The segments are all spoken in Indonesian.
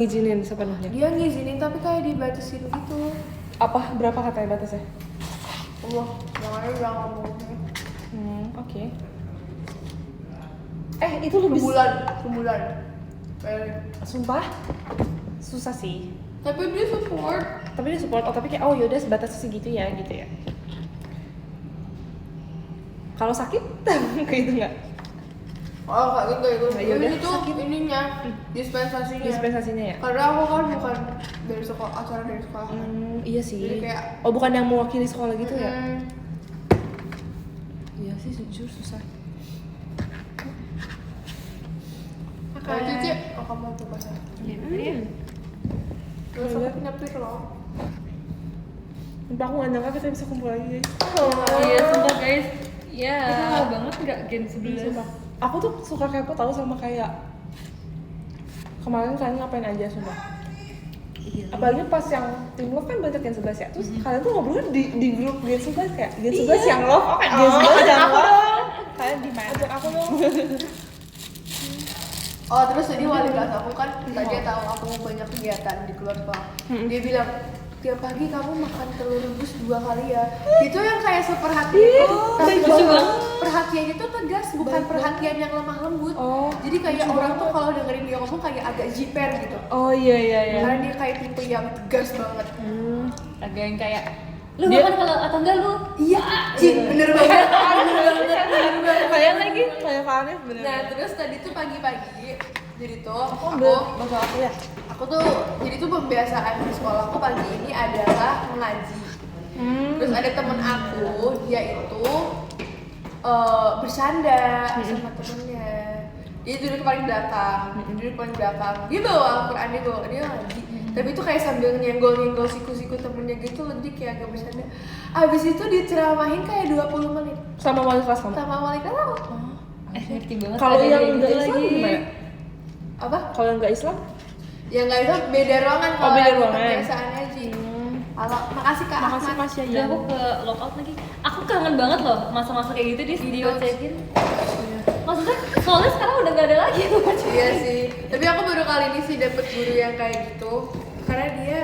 ngizinin sepenuhnya. Dia ngizinin tapi kayak dibatasin gitu. Apa berapa katanya batasnya? Allah, makanya udah ngomong. Oke. Itu lebih Sebulan. sumpah susah sih. Tapi dia support. Tapi kayak yaudah sebatas segitu ya gitu ya. Kalau sakit kayak gitu nggak? Oh kayak gitu itu. Nah, yaudah, Ini tuh ininya dispensasinya. ya. Karena aku kan bukan dari sekolah, acara dari sekolah. Iya sih. Jadi kayak bukan yang mewakili sekolah gitu ya? mm, Iya sih jujur susah. Kayak Cici, kamu mau buka saya. Terus aku punya pir loh. Sumpah aku nggak nyangka kita bisa kumpul lagi guys. Iya sumpah guys. Ya, lama banget nggak Gen 11. Sumpah. Aku tuh suka kepo tahu sama kayak kemarin kalian ngapain aja sumpah. Iya. Apalagi pas yang tim love kan banyak Gen 11 ya. Terus kalian tuh ngobrolnya di grup Gen 11 kayak Gen 11 yang love, oke Gen 11 yang love. Kalian di mana? Ajak aku dong. Oh terus jadi wali kelas aku kan tadi tahu aku banyak kegiatan di keluar sekolah. Dia bilang tiap pagi kamu makan telur rebus 2 kali ya. Itu yang kayak seperhatian itu, tapi perhatiannya itu tegas, bukan perhatian yang lemah lembut. Jadi kayak orang tuh kalau dengerin dia ngomong kayak agak jiper gitu. Oh iya. Karena dia kayak tipe yang tegas banget. Agak yang kayak lu makan kalau atau enggak lu? Iya, bener banget. Kayak lagi kayak Farif bener. Nah terus tadi tuh pagi-pagi, jadi tuh aku tuh jadi tuh pembiasaan di sekolah aku pagi ini adalah mengaji. Terus ada temen aku, dia itu bercanda sama temennya. Dia duduk paling belakang, dia bawa Al-Quran, dia ngaji. Tapi itu kayak sambil nyenggol siku-siku temennya gitu, lebih kayak agak bercanda. Abis itu diceramahin kayak 20 menit Sama wali kelas kamu? sama wali kelas aku. Ngerti banget. Kalau ada yang gitu enggak Islam lagi. gimana? Apa? Kalau yang enggak Islam? Ya nggak itu beda ruangan kalau beda lagi ruangan. pembiasaannya Ji. Halo, makasih Kak Makasih Ahmad. Mas Udah Yayan. aku ke lockout lagi. Aku kangen banget loh masa-masa kayak gitu di WhatsApp-in. Maksudnya soalnya sekarang udah nggak ada lagi. Iya sih. Tapi aku baru kali ini sih dapet guru yang kayak gitu. Karena dia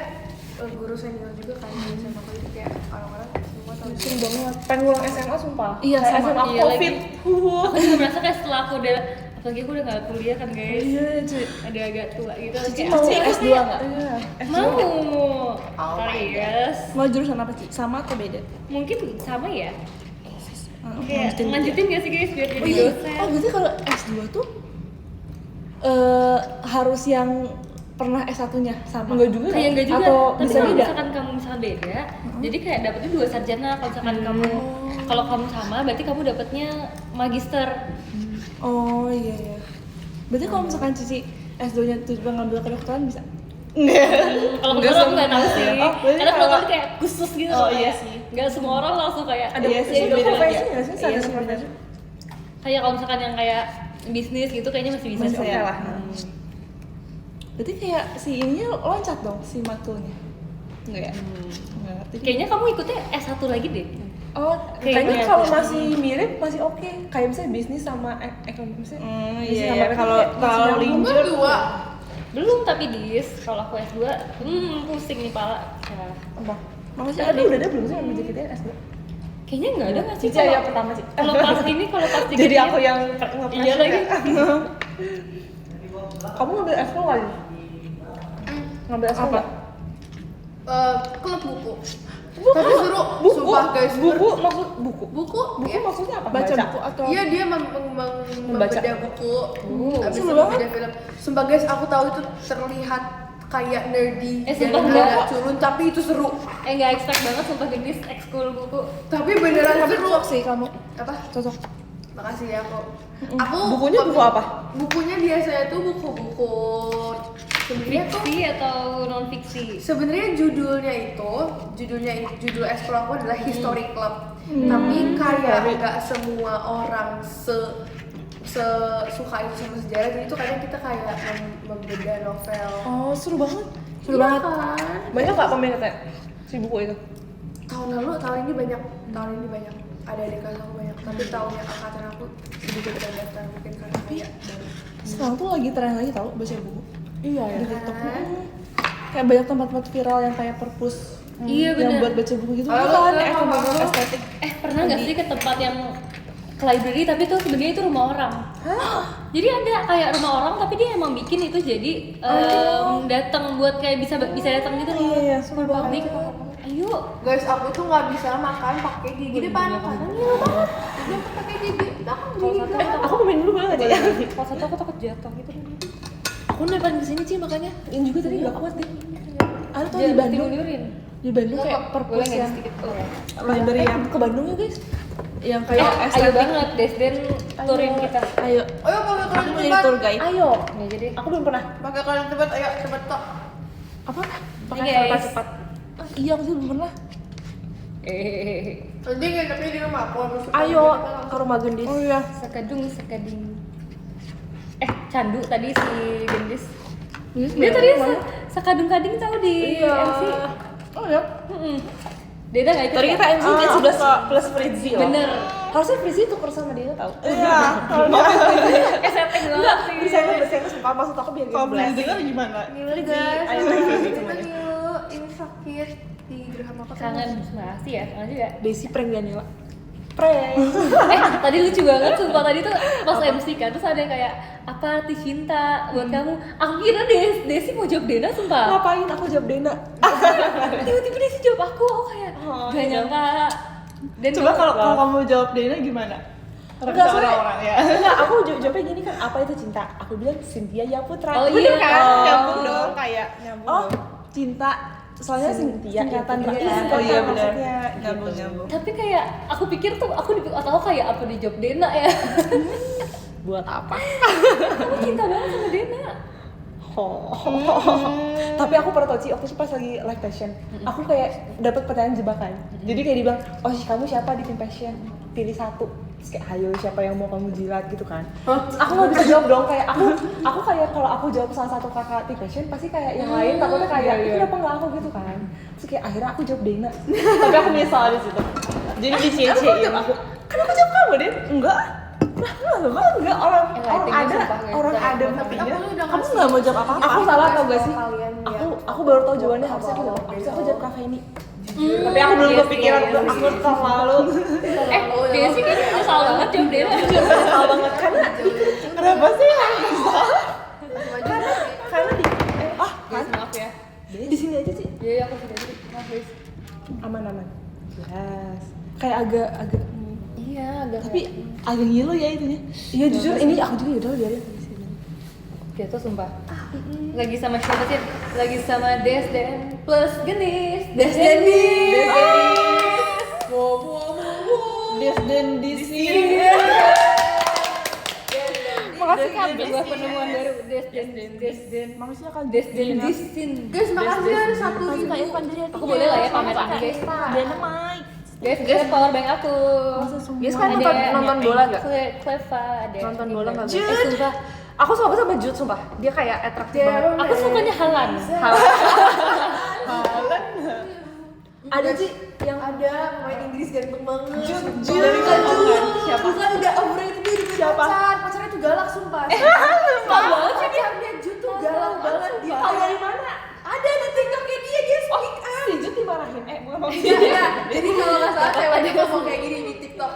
guru senior juga kan sama aku, jadi kayak orang-orang semua tahu. Pusing banget. Pengen ngulang SMA sumpah. Iya, Kayak sama. SMA Iya, Covid. lagi. Aku juga merasa kayak setelah aku udah, apalagi aku udah nggak kuliah kan guys. Iya cuy. Ada agak tua gitu. Cici Kayak, mau "Cici, ikut S2 ya?" nggak? Iya. S2 Mau. Oh my Serius. Mau jurusan apa sih? Sama atau beda? Mungkin sama ya. Oh, Kayak lanjutin lanjutin gak sih guys biar jadi Oh iya. dosen. Oh berarti kalau S2 tuh harus yang pernah S1-nya sama? Enggak juga Kayak enggak juga, Atau tapi bisa kalau beda? misalkan kamu misalnya beda, jadi kayak dapetnya 2 sarjana. Kalau misalkan kamu, kalau kamu sama, berarti kamu dapetnya magister. Oh iya. Berarti kalau misalkan Cici S2-nya tuh ngambil kedokteran bisa? Kalau kedokteran aku nggak tahu sih, Oh, berarti karena kalau- kedokteran kayak khusus gitu. Oh, loh, iya kayak sih. nggak semua orang langsung kayak Ada ya, profesi beda profesi lagi. nggak sih? Iya Sadar sih, profesi. bener. Kayak kalau misalkan yang kayak bisnis gitu kayaknya masih bisa Masih sih oke ya. lah. Berarti kayak si ininya loncat dong, si matulnya. Enggak ya? Enggak ngerti. Kayaknya kamu ikutnya S1 lagi deh. Oh, Kayaknya kayaknya aku kalau sih. masih mirip masih oke. Kayak misalnya bisnis sama ekonomi misalnya. bisnis iya, sama iya. ekonomi Kalau- kayak masih kalau nyambung. Enggak 2. Belum tapi dis, kalau aku S2, pusing nih pala. Ya. Apa? Maksudnya ada udah ada belum sih yang kita S2? Kayaknya nggak ada nggak sih? Cici ya pertama sih. Kalau pas ini, kalau pas Jadi dikit-dikit. aku yang Iya lagi. Kamu ngambil S2 kali? Ngambil S2 Apa? Klub buku. Buku. Tapi seru, Buku. sumpah guys. Buku maksud buku. Buku Buku ya. maksudnya apa? Baca buku atau Iya dia Membaca. membedah buku, habis seru itu banget. membedah film. Sumpah guys, aku tahu itu terlihat kayak nerdy dan sumpah agak enggak. culun, tapi itu seru. Nggak expect banget sumpah gendis ekskul buku. Tapi beneran Tapi seru. cocok sih kamu. Apa? Cocok. Makasih ya kok. Aku Bukunya buku apa? Bukunya biasanya tuh buku-buku sebenarnya tuh Fiksi atau non fiksi? sebenarnya judul ekskul aku adalah History Club. Tapi kayak nggak semua orang suka itu sama sejarah, jadi tuh kadang kita kayak membedah novel. Oh, seru banget. Seru banget kan? Banyak nggak peminatnya si buku itu? Tahun ini banyak. Ada adik kelas aku banyak, tapi tahunnya angkatan aku sedikit terdaftar mungkin karena kayak baru. Sekarang tuh lagi tren lagi tau baca buku. Iya ya. Di TikTok. Kayak banyak tempat-tempat viral yang kayak perpus. Iya Yang bener. buat baca buku gitu. Oh, Kan iya, tempat iya. estetik. Pernah nggak sih ke tempat yang ke library tapi tuh sebenarnya itu rumah orang? Jadi ada kayak rumah orang tapi dia emang bikin itu jadi datang buat kayak bisa datang gitu loh. Iya, Super public. Ayo. Guys, aku tuh nggak bisa makan pakai gigi depan kanan ya banget. Dia pakai gigi belakang gigi. Aku mau main dulu boleh nggak ya? Kalau satu aku takut jatuh gitu. Aku nepan kesini sih makanya. Ini juga tadi nggak kuat deh. Ada tuh di Jangan Bandung. tidur-tidurin. Di Bandung kayak perpus Boleh nggak yang sedikit? library yang Ke Bandung ya guys. yang kayak Ayo estetik. banget, Desden turin kita. Ayo. Ayo pakai kalian Aku jadi cepat. tour guide. Ayo. Ya jadi. Aku belum pernah. Pakai kalian cepat, ayo cepat tok. Apa? Pakai Ini, kereta guys. cepat. Iya, aku sih belum pernah. Nanti nginepnya di rumah aku habis itu Ayo kita ke rumah Gendis. Oh iya. Sekading. Candu tadi si Gendis. Iya, Dia tadi sekadung-kading tahu di MC. Oh ya. Deda nggak ikut Tadi ya? kita MC kan 11 plus Fritzi loh. Bener. Harusnya Fritzi tuker sama dia tau. Iya. Setting banget sih. Bercanda sumpah maksud aku biar Kalau belum blessing. dengar gimana? Nih guys, Ayo, kita yuk. Ini sakit di gerah mata. Kangen, makasih ya, kangen juga. Desi prank Daniela. Prank. Tadi lucu banget, sumpah tadi tuh pas MC kan, terus ada yang kayak apa arti cinta buat kamu? Aku kira Desi mau jawab Dena, sumpah. Ngapain aku jawab Dena? Tiba-tiba Desi jawab aku kayak gak nyangka. Dan Coba kalau kamu jawab Dena gimana? Enggak, soalnya- orang-orang ya. Enggak, aku jawabnya gini kan, apa itu cinta? Aku bilang Cynthia ya Putra. Oh, Bener iya. kan? Nyambung dong, kayak nyambung. Oh, dong. cinta. Soalnya Cynthia, singkatan iya, Iya, oh iya benar. maksudnya Nyambung gitu. nyambung. tapi kayak aku pikir tuh aku tahu kayak apa dijawab Dena ya. Buat apa? Aku cinta banget sama Dena. Tapi aku pernah tau sih, waktu itu pas lagi live passion, aku kayak dapat pertanyaan jebakan. Jadi kayak dibilang, oh kamu siapa di tim passion? Pilih satu. Terus kayak, ayo siapa yang mau kamu jilat gitu kan? Terus aku nggak bisa jawab dong, kayak aku kayak kalau aku jawab salah satu kakak tim passion, pasti kayak yang lain takutnya kayak, "Ih, kenapa nggak aku gitu kan? Terus kayak akhirnya aku jawab Dena. Tapi aku menyesal di situ. Jadi dicie-ciein. Kan aku jawab kamu deh? Enggak. Nah, enggak orang Enlightenment ada sumpah, guys. orang ada Tapi buktinya. aku udah Kamu ngasih nggak mau jawab apa-apa. Aku salah tau gak sih? Kalian Aku baru tau jawabannya harusnya aku jawab. Harusnya aku jawab kafe ini. Tapi aku belum kepikiran iya, aku tetap malu. Desi kayaknya nyesal banget jawab Dena. Salah banget karena Kenapa sih harus karena di Guys, maaf ya. di sini aja sih Iya, aku sudah jadi. Maaf guys. aman-aman. Jelas. Kayak agak Iya, agak Tapi agak ngilu ya itunya. iya jujur ini aku juga udah biarin di sini. jatuh sumpah. Lagi sama siapa sih? Lagi sama Desden plus Gendis. Desden. Desden di sini. Makasih kan sebuah penemuan baru Desden. Maksudnya kan Desden Disin. Guys, makasih ada 1.000. Aku boleh lah ya pamer ini guys. Dynamite. Guys, power bank aku. Guys kan nonton bola enggak? Cleva ada. Nonton bola nggak, Jude. guys? Sumpah. Aku suka sama Jude sumpah. Dia kayak atraktif banget. Aku sukanya Halan. Ada sih yang Ada pemain Inggris ganteng banget. Jude. Dari kan siapa? Bukan udah overrated dia udah Siapa? pacarnya tuh galak sumpah. Sumpah banget sih dia. Pacarnya Jude tuh galak banget. Dia tahu dari mana? ada di TikToknya dia speak up. Si Jude dimarahin. Bukan Iya, jadi kalau nggak salah ceweknya ngomong kayak gini di TikTok.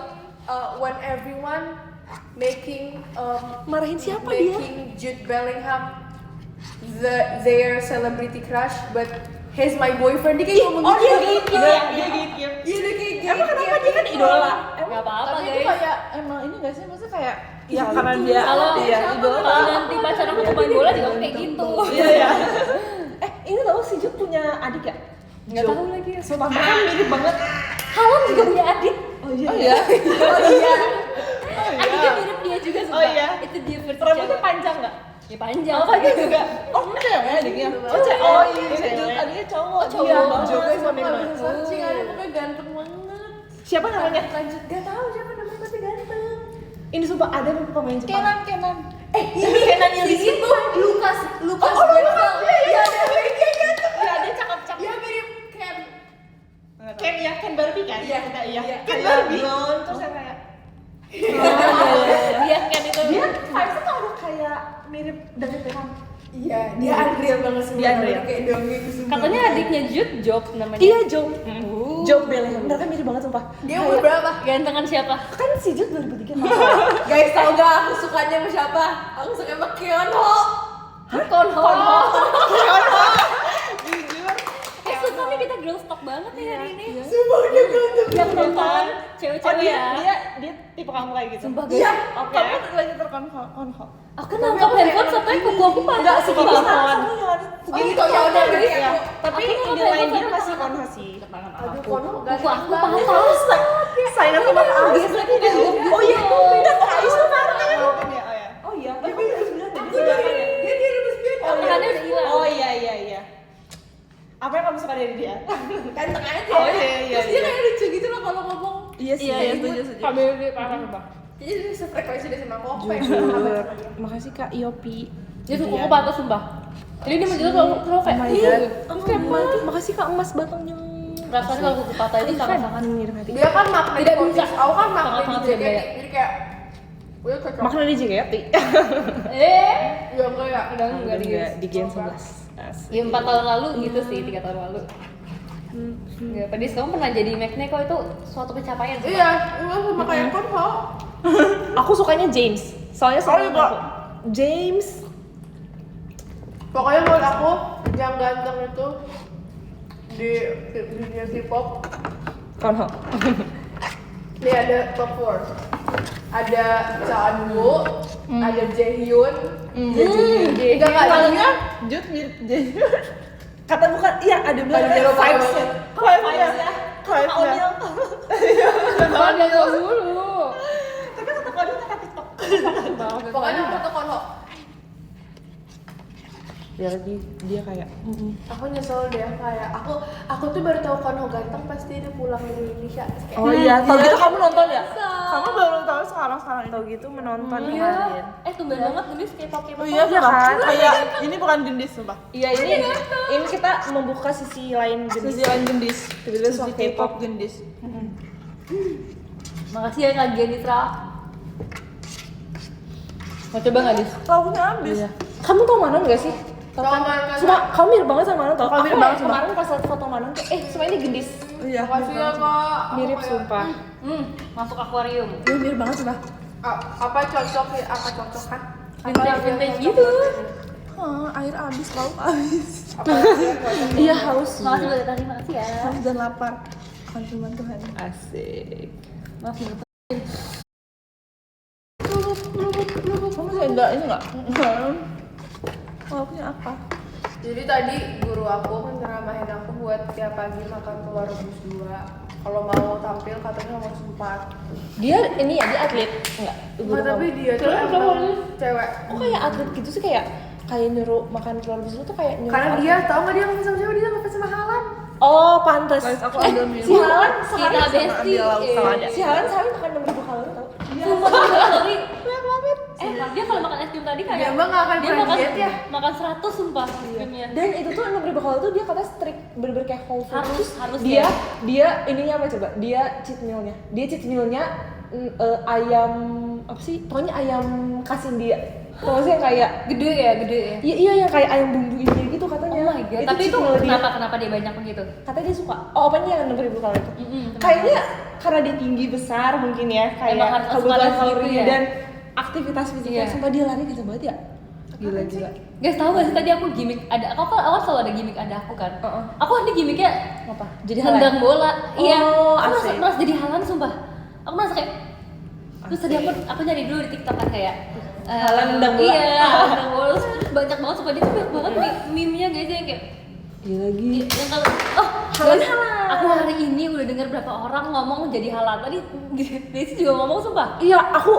When everyone making Marahin siapa dia? making Jude Bellingham their celebrity crush, but he's my boyfriend. Dia kayak ngomong gitu. Dia gatekeep. Iya dia kayak gitu. Emang kenapa dia kan idola? Gak apa-apa Tapi itu guys. kayak emang ini gak sih? Maksudnya kayak ya karena dia Kalau iya idola. kalau nanti pacar aku pemain bola juga kayak gitu. Iya ya. Ini tahu si Jude punya adik ya? Nggak tahu lagi. Sumpah mereka mirip banget. Halan juga punya adik. Oh iya. Adiknya mirip dia juga sumpah. Oh iya. Itu dia versi Rambutnya cewek. panjang nggak? Ya panjang. Oh panjang juga. Oh cewek adiknya. Oh cewek. Oh iya Ini cewek. Jude Adiknya cowok. cowok. Iya, Juga banget. sama bisa searching ada pokoknya ganteng banget. Siapa namanya? Lanjut gak tahu siapa namanya tapi ganteng. Ini sumpah ada pemain Jepang. Kenan. Ini Kenan si itu Lucas Oh, Bernal. iya, Iya, dia ganteng. Iya dia cakep-cakep. Dia mirip Ken. Ken ya, Ken Barbie kan? Iya. Iya. Iya. Ken Kayak Barbie. blonde terus yang kayak Dia kan itu. dia vibes-nya tuh ada kayak mirip David Beckham. Iya, dia banget semua. Di Unreal. Kayak dongeng sumpah. Katanya adiknya Jude Job namanya. Iya, Job. Job Bellingham. Mereka mirip banget sumpah. Dia umur berapa? Gantengan siapa? Kan si Job 2003. Guys, tau gak aku sukanya sama siapa? Aku suka sama Keonho. Konho. Jujur. Sumpah nih kita girl talk banget nih hari ini. Sumpah dia ganteng. Yang nonton Oh, cewek-cewek dia, ya. dia tipe kamu kayak gitu. Sumpah Iya. guys. Oke. Kamu lagi terkonho. Aku nangkap handphone sampai kuku aku patah. Enggak sih, sumpah. Segini kok ya udah guys. Ya, tapi Aku nggak nilai pengen dia sama masih sama. konho sih. Aduh, Kono Kuku aku patah. Saingan sama Kak Ais lagi dia juga. Oh iya, beda Kak Ais tuh Martin. Oh iya, tapi kamu harus bilang tadi sebenarnya. Dia 2009. Tangannya udah hilang. Oh iya. Apa yang kamu suka dari dia? Ganteng aja. Oh, iya. Terus dia kayak lucu gitu loh kalau ngomong. Iya sih. Iya, setuju. Kamera dia parah sumpah. Jadi dia sefrekuensi deh sama Kopeng. Jujur. Makasih Kak Iopi. Dia tuh kuku patah sumpah. Jadi dia menjelek kalau kayak Aku kayak makasih Kak Emas batangnya. rasanya kalau kuku patah itu sangat-sangat mirip hati. Dia kan magnet Tidak kotis. bisa. Aku kan magnet Sangat-sangat di JKT. berbeda. Jadi kayak udah cocok. Makna di JKT. Ya enggak ya. udah enggak di di Gen 11. Asik. ya 4 tahun lalu gitu sih 3 tahun lalu. Enggak, Padis kamu pernah jadi Magne kok itu suatu pencapaian sumpah. Iya, itu sama kayak Kono. Aku sukanya James. Soalnya juga. James. Pokoknya menurut aku yang ganteng itu di dunia K-pop Konho. ini ada top 4. Ada Chanwoo, ada Jaehyun, enggak dia Jut mirip James. Kata bukan, iya ada bilang Ada Zero vibes-nya. Vibes-nya. Vibes-nya. Jangan dia dulu. Tapi kata Konho kata TikTok. pokoknya aku tuh Kono. Dia kayak Aku nyesel deh kayak aku tuh baru tahu Kono ganteng pasti dia pulang ke Indonesia. Terus kayak, oh iya, tau gitu kamu nonton ya? Kamu baru tahu sekarang tau gitu menonton Iya. kemarin. Tumben banget gendis K-pop. Oh iya kan? Kayak ini bukan gendis sumpah. Iya ini kita membuka sisi lain gendis. Sisi lain gendis. Tiba-tiba suka K-pop gendis. Makasih ya Kak Genitra. Mau coba nggak Dis? Lauknya habis. Iya. Kamu tau Manon gak sih? Tau kan? Manon. Sumpah, kamu mirip banget sama Manon tau? Kamu mirip banget, sumpah. Kemarin pas liat foto Manon tuh, sumpah ini gendis. Iya. makasih ya Kak. Aku Mirip kayak, sumpah. Masuk akuarium. Iya mirip banget sumpah. Apa cocok ya? Apa cocok kan? Vintage gitu. Air habis, lauk habis. Apa yang cocok? Iya haus. Makasih buat tadi, makasih ya. Haus dan lapar. Konsumen Tuhan. Asik. Maaf menurut Kamu sih enggak ini enggak? Lauknya apa? Jadi tadi guru aku kan nyeramahin aku buat tiap pagi makan telur rebus 2. Kalau mau tampil katanya nomor 4. Dia ini ya, dia atlet enggak? Enggak, tapi dia tuh Telur emang rebus. cewek. Kok kayak atlet gitu sih kayak nyuruh makan telur rebus itu tuh kayak nyuruh Karena atlet. dia tau nggak dia ngefans sama siapa? Dia ngefans sama Halan. Oh, pantes. Guys, aku ambil minum. Si Halan kita sehari besti. Si Halan sehari makan 6.000 kalori tau? Sumpah sorry. Dia kalau makan es krim tadi kayak Dia mah nggak akan dia pernah makan diet ya. makan 100 sumpah es krimnya. Dan itu tuh 6.000 kalori tuh dia katanya strict bener-bener kayak whole food. Harus dia ya. dia ininya apa coba? Dia cheat mealnya. Dia cheat mealnya ayam apa sih? Pokoknya ayam kasin dia. Tau gak sih yang kayak Gede ya. iya yang kayak ayam bumbu ini gitu katanya. Oh my god. Tapi cheat itu meal dia. kenapa dia banyak begitu? Katanya dia suka. Oh, apanya yang 6.000 kalori itu? Kayaknya karena dia tinggi besar mungkin ya, Emang kayak harus kebutuhan asupan kalorinya gitu ya? dan aktivitas fisiknya. Iya. Sumpah dia lari kenceng banget ya. Gila. Guys tahu gak sih tadi aku gimmick ada aku selalu ada gimmick ada aku kan. Aku ada gimmicknya Apa? Jadi nendang bola. Iya. Oh, Aku asik. merasa jadi halan sumpah. Aku merasa kayak terus tadi aku nyari dulu di TikTok kan kayak Halan nendang bola. Iya, halan nendang bola. Terus banyak banget sumpah dia tuh banyak banget meme-nya guys yang kayak Gila lagi. yang kalau Halan. aku hari ini udah dengar berapa orang ngomong jadi halan tadi Desi juga ngomong sumpah. Iya, aku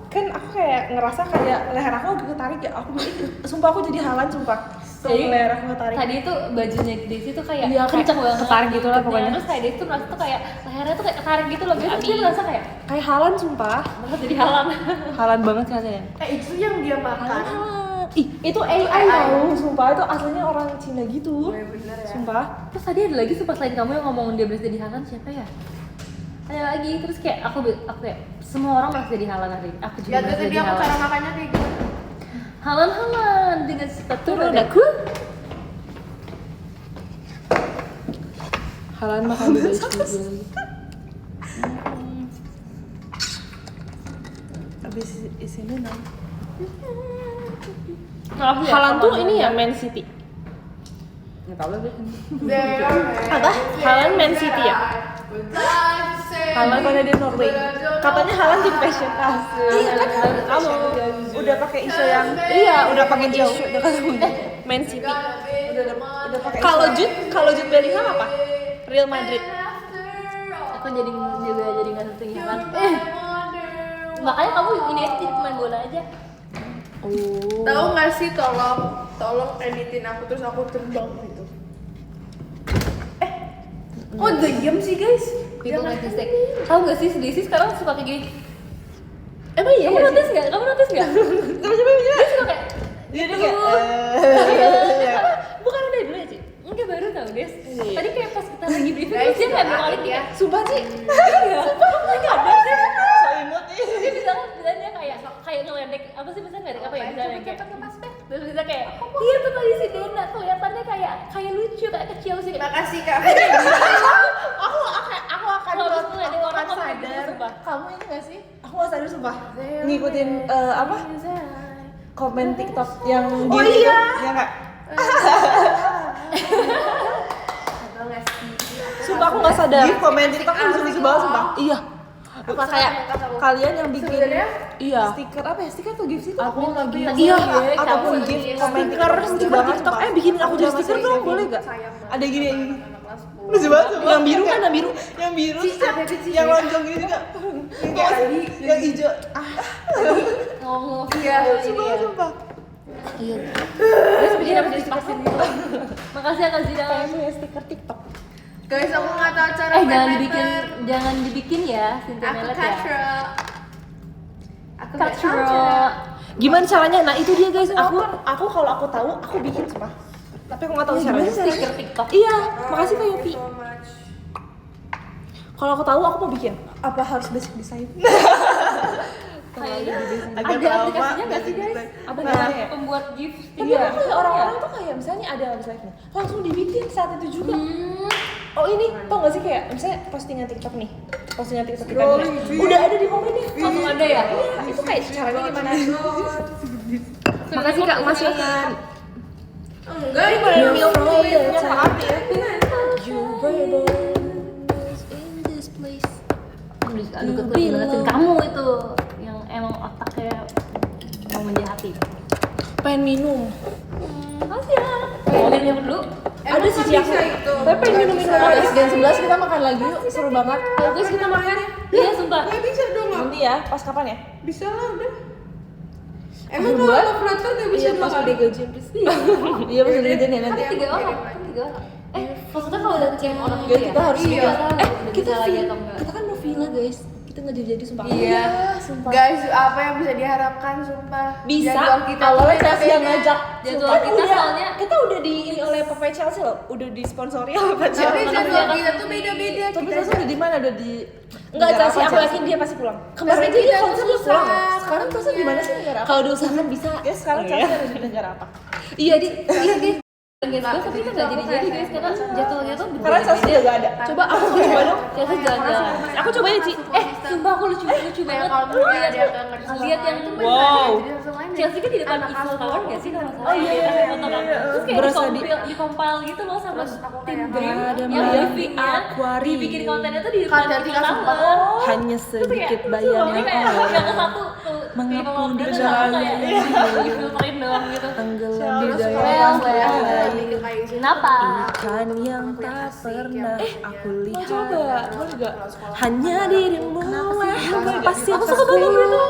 kayak ngerasa kayak leher aku lagi ketarik ya. Aku bilang, sumpah aku jadi halan sumpah. Jadi, leher aku ketarik. Tadi itu bajunya Desi tuh kayak Iya, kayak kenceng banget. ketarik gitu lah Ikutnya. pokoknya. Terus kayak Desi tuh merasa tuh kayak lehernya tuh kayak ketarik gitu loh. Terus dia merasa kayak Kayak halan sumpah. banget jadi halan. Halan banget katanya. Itu yang dia makan. Ih, itu AI tau, sumpah itu aslinya orang Cina gitu. Oh, iya bener ya. Sumpah. Terus tadi ada lagi sumpah selain kamu yang ngomongin dia berasa jadi halan siapa ya? Ada lagi terus kayak aku kayak semua orang merasa jadi halan hari ini. Aku juga Ya merasa tadi jadi aku halan. cara makannya kayak gitu. Halan dengan sepatu Turun roda. aku. Halan makan di base juga. Habis isinya nang. Maaf ya, Halan tuh apa ini ya namanya? Man City. Nggak tahu lagi. Apa? Halan Man City ya? Halan pada di Norway. Katanya Halan tim fashion. Iya kan kamu udah pakai isu yang udah pakai isu udah ketemu Man City. Udah pakai. Kalau Jude Bellingham apa? Real Madrid. Aku jadi nggak satu Halan. Makanya kamu ini aja jadi pemain bola aja. Oh. Tahu nggak sih, tolong editin aku terus aku terbang gitu. Kok diem sih guys? People make mistake. Tahu nggak sih Desi sekarang suka kayak gini? Emang iya Kamu nggak sih? notice nggak? Kamu notice nggak? Coba Dia suka kayak Jadi kayak bukan udah dulu ya, Ci? Enggak baru tau, Des. Iya. Tadi kayak pas kita lagi briefing Guys, terus dia kayak doain balik ya. sumpah sih. Iya. Enggak ada sih. So imut nih. Dia bilangnya kayak ngeledek apa sih misalnya ngeledek apa ya misalnya kayak terus bisa kayak iya tuh tadi si Dena kelihatannya kayak lucu kayak kecil sih kayak Makasih Kak. Aku akan kalau harus ngeledek orang akan kok kayak gitu, sadar. sumpah. Kamu ini nggak sih? Aku nggak sadar sumpah. Ngikutin apa? Komen TikTok yang Oh gitu. iya. Ya nggak? Tahu nggak sih? Sumpah aku nggak sadar. Di komen TikTok tuh lucu banget sumpah. Iya. Apa kayak kalian yang bikin Sebenarnya iya stiker apa ya stiker atau gift sih? Aku lagi Iya, iya, ataupun kamu gift lagi komen stiker, stiker TikTok. Bikinin aku jadi stiker dong, boleh gak? Ada gini yang ini. Lucu banget sumpah. Yang biru kan, yang biru. Yang biru, yang lonjong gini juga. Yang kayak yang hijau. ngomong Iya, Sumpah, sumpah. iya terus dia harus dipasin gitu makasih ya Kak Zida Kayak punya stiker TikTok. guys, aku nggak tahu cara jangan dibikin ya Cynthia Aku Melet ya Katra. Aku nggak tahu Katra cara. Gimana caranya? Nah itu dia guys. Aku kalau aku tahu aku bikin sumpah. Tapi aku nggak tahu caranya. stiker TikTok Iya, makasih Kak Yopi. So much. Kalau aku tahu aku mau bikin. Apa harus basic design? kayaknya Agak ada lama, aplikasinya nggak sih guys? basic Apa design. namanya? Iya. Pembuat GIF Tapi kan kayak orang-orang tuh kayak misalnya ada habis live nih, langsung dibikin saat itu juga. Oh ini tau gak sih kayak misalnya postingan TikTok nih, postingan TikTok kita nih, udah ada di komennya. langsung ada ya? Iya, itu kayak caranya gimana? Makasih Kak Mas Yohan. Enggak, ini You're milk from tea. the Punya time. Kak Abi ya. You were born in this place. Aduh kekuatan banget sih kamu itu yang emang otaknya mau menjahati. pengen minum. Makasih ya. Mau minum dulu? Ada sih bisa aku. itu. Tapi pengen minum guys. Jam 11 kita makan lagi yuk, seru banget. Terus kita makan. Iya sumpah. Nggak bisa dong, Mak. Nanti ya, pas kapan ya? Bisa lah udah. Emang kalau operator nggak bisa dua kali? gaji please. Iya pas udah gajian ya nanti. Kan 3 orang. Kan 3 orang. Maksudnya kalau udah tim orang itu Ya, ya? kita harus Iya. kita kita lagi villa. atau enggak? Kita kan mau villa guys. Kita nggak jadi sumpah. Iya. sumpah. Guys, apa yang bisa diharapkan sumpah? Bisa. Jadwal kita Awalnya tuh Chelsea yang beda-beda. ngajak. Jadwal Kan kita udah- soalnya- kita udah di ini oleh Papa Chelsea loh. Udah disponsori oleh Papa Tapi Chelsea. jadwal kita tuh beda-beda. Tapi Kita Chelsea udah di mana? Udah di Enggak, negara Chelsea apa, aku Chelsea? yakin dia pasti pulang. Kemarin Tapi aja dia kita konser tuh dia pulang. susah. Sekarang Chelsea di mana sih negara apa? Kalau diusahakan bisa. Ya sekarang Chelsea ada di negara apa? Iya di iya guys. Guys, tapi itu nggak jadi guys karena jadwalnya tuh Karena Chelsea juga gak ada. Coba aku coba dong. Chelsea jalan-jalan. Aku coba ya, Ci. Sumpah aku lucu lucu banget. kalau dulu ada yang nggak ngerti Lihat yang Wow. Chelsea kan di depan Eiffel Tower nggak sih kalau nggak salah? Oh, iya, iya, iya, Foto kan. iya. Terus kayak Berasa di compile gitu loh sama tim kayak, Dream ada yang Maya briefingnya Aquarium. dibikin kontennya tuh di depan Kader Eiffel kita sumpah. Tower. Hanya Terus kayak, sedikit lucu bayang loh, ini yang kayak aura. yang ke satu tuh Mengapung di di bawah jalan kayak ini. difilterin doang gitu. Tenggelam di Terus daya well, lain. Kenapa? Ikan yang tak pernah aku lihat. Coba juga. Hanya dirimu yang pasti aku suka banget itu.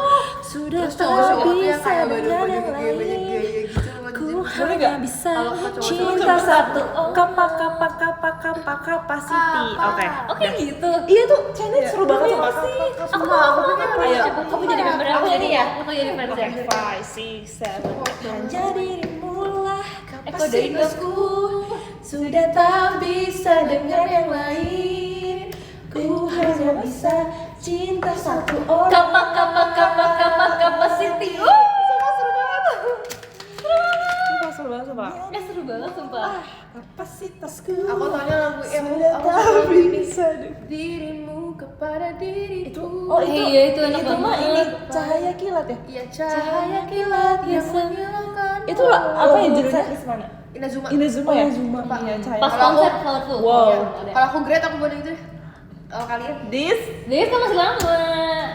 Sudah tak bisa dengan yang lain. Ku hanya bisa cinta satu kapasiti. Oke. Oke gitu. Iya tuh challenge seru banget sama Aku mau Ayo. kamu jadi member aku jadi ya. Aku jadi friends ya. 5, 6, 7. Hanya dirimu lah Kodein dong. kapasitasku. Sudah tak bisa dengan yang lain. Ku hanya bisa cinta satu orang. Kapasiti. Sumpah seru banget. banget sumpah. Seru banget sumpah. Kapasitasku. Aku taunya lagu yang sudah aku tak tahu ini. bisa Dirimu kepada diriku. Oh itu, Iya, itu enak itu mah banget. ini cahaya kilat ya? Iya, cahaya kilat yang menghilangkan. Itu lah apa yang judulnya? Mana? Inazuma. Inazuma ya? Zuma. Iya, cahaya. Pas Kalau konser aku- Powerful. Wow. Iya, ada. Kalau aku grade aku buat itu deh. Kalau kalian? Dia kan masih lama.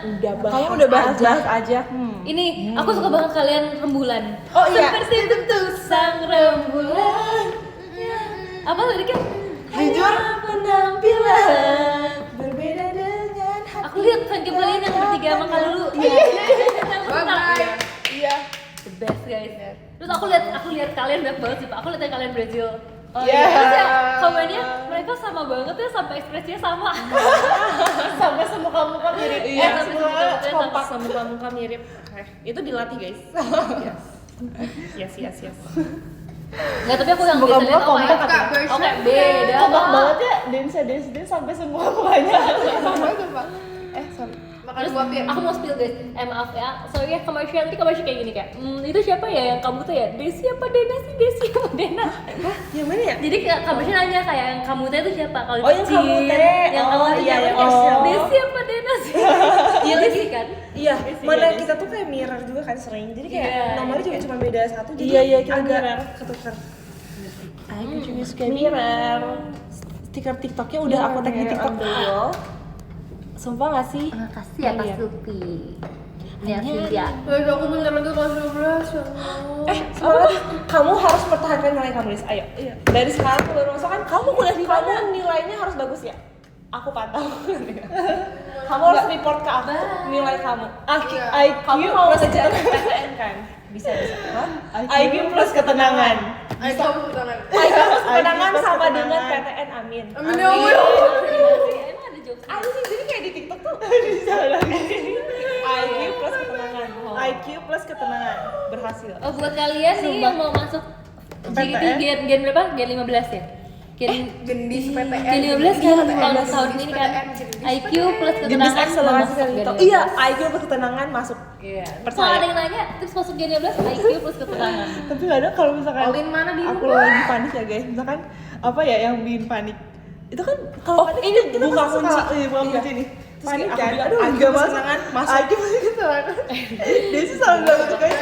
Udah bahas. Kamu udah bahas aja. Ini aku suka banget kalian rembulan. Oh, iya. Seperti bentuk sang rembulan. Apa liriknya? Jujur penampilan berbeda dengan hati. Aku lihat fancam kalian yang bertiga sama kali dulu. Iya. Bye-bye. Iya. The best guys. Terus aku lihat kalian banyak banget sih Pak. Aku lihat kalian Brazil. Oh, Iya. iya. Terus ya komennya mereka sama banget ya sampai ekspresinya sama. Sampai muka-muka mirip. Iya, sampai muka-mukanya sama. kompak sama muka-muka mirip. Oke, itu dilatih guys. Yes. Enggak, tapi aku yang Muka-muka biasanya tau kompak kayak Kak, version oke beda Kompak Pak. banget ya dance sampai semua mukanya. Sama itu, Pak. Sorry. Makan Terus buah pir. aku mau spill guys, maaf ya, sorry ya komersial kayak gini kayak, itu siapa ya yang kamu tuh ya, Desi apa Dena sih, Desi apa Dena? Yang mana ya? Jadi kamersial nanya kayak yang kamu teh itu siapa? Kalau Oh, yang Cin, kamu teh. yang Oh, kamu teh iya, siapa? yang Desi. Desi apa Dena sih? Iya Desi kan? Iya, Desi, mana iya, kita tuh kayak mirror juga kan sering. Jadi kayak Iya, nomornya juga iya. cuma beda satu. Jadi Iya, kita agak mirror. ketukar. Aku juga suka mirror. Stiker TikToknya udah aku tag di TikTok dulu. Sumpah gak sih? Makasih ya Kak Iya. Supi. Ya Cynthia. Guys, aku bentar lagi kelas 12 ya. Semangat, kamu harus pertahankan nilai kamu, Lis. Ayo. Dari sekarang bulan masuk kan kamu kuliah di mana? Nilainya harus bagus ya. Aku pantau. Kamu harus report ke aku nilai kamu. Iya. IQ kamu mau ngejar PTN kan? Bisa. Hah? IQ plus ketenangan. Ayo kamu tangan. IQ plus ketenangan sama dengan PTN. Amin. Amin ya Allah. Emang ada jokes? Ada sih, jadi kayak di TikTok tuh bisa lagi. IQ plus ketenangan. IQ plus ketenangan berhasil. Oh buat kalian nih yang mau masuk GT gen berapa? Gen 15 ya? Gendis PTN. Gen 15 kan tahun ini kan IQ plus Gendis ketenangan akselerasi masuk TikTok. Gen 15. Iya, IQ plus ketenangan masuk. Iya. Kalau ada Percaya. yang nanya, terus masuk Gen 15 IQ plus ketenangan. Tapi kadang kalau misalkan Olin mana di aku lagi panik ya guys, misalkan apa ya yang bikin panik itu kan kalau panik ini buka kunci, buka kunci nih. Panik kan, aduh enggak masuk masuk aja masih ketenangan. Dia sih selalu bilang gitu guys.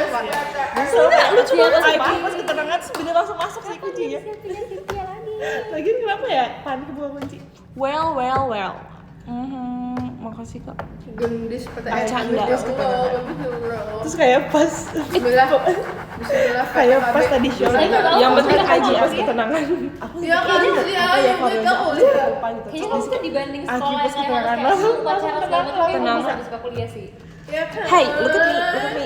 Soalnya lucu banget IQ pas ketenangan sebenarnya langsung masuk sih kuncinya. Lagian kenapa ya panik buka kunci? Well. Makasih kak. Gendis PTN. Bercanda. Gendis ketenangan. Terus kayak pas Bismillah. Bismillah. kayak pas tadi show Saya nggak tahu yang penting apa aja itu. pas ketenangan. Aku Iya kan? Iya, ya kalau kalau kamu enggak lupa gitu. Kayaknya kamu tuh dibanding IQ sekolah plus yang ketenangan. kayak harus kayak pacaran segala macam, kayak Tenang. kamu bisa suka kuliah sih. Iya kan? Hey, look at me.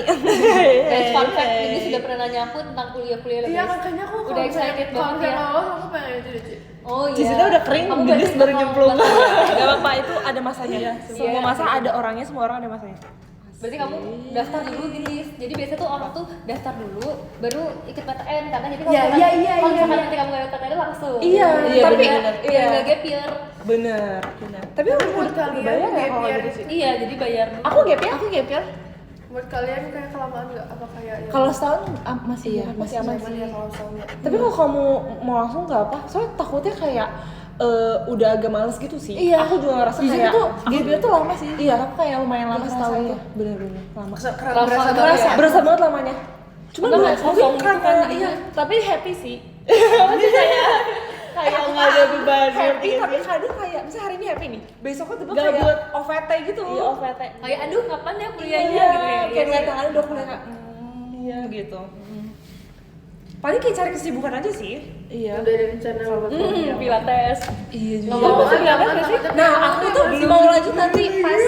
Guys, fun fact, ini sudah pernah nanya aku tentang kuliah-kuliah Iya, guys. makanya aku Udah excited banget ya. Kalau aku pengen itu deh, Ci. Oh iya. Jisilnya udah kering, Kamu gendis berarti baru bakal- nyemplung. bakal- Gak apa-apa, itu ada masanya. Semua Iya. masa ada orangnya, semua orang ada masanya. Berarti kamu daftar dulu Gendis. Jadi biasanya tuh orang tuh daftar dulu baru ikut PTN karena jadi kalau Iya, misalkan- iya, kalau iya, misalkan iya. nanti kamu gak ikut PTN langsung. Iya, tapi bener. iya. Nggak gap year. Bener. Tapi aku buat udah kalian bayar ya gap kalau year. gitu sih. Iya, jadi bayar dulu. Aku gap ya. Buat kalian kayak kelamaan nggak? Apa kayak ya? Kalau setahun masih masih aman aman sih. ya kalau setahun ya. Tapi kalau kamu mau langsung nggak apa? Soalnya takutnya kayak udah agak males gitu sih. Iya. Aku juga ngerasa Di sini kayak tuh gap year tuh lama sih. Iya. Aku kayak lumayan lama setahun Rasanya. tuh. Bener-bener lama. Berasa banget Berasa, ya? berasa banget lamanya. Cuma Karena gue nggak kosong gitu karena kan, iya, Tapi happy sih. masih kayak nggak ada beban. Happy ngerti tapi nggak sih? kadang kayak misalnya hari ini happy nih. Besoknya tiba Gak kayak buat OVT gitu. iya OVT. Kayak aduh kapan ya kuliahnya Iya, gitu ya. Kayak ngeliat tangan udah kuliah kayak Iya gitu. paling kayak cari kesibukan aja sih. Iya. Udah ada rencana Pilates. Iya juga. Ngomong masih pilates nggak sih? Nah, aku tuh belum mau lanjut nanti pas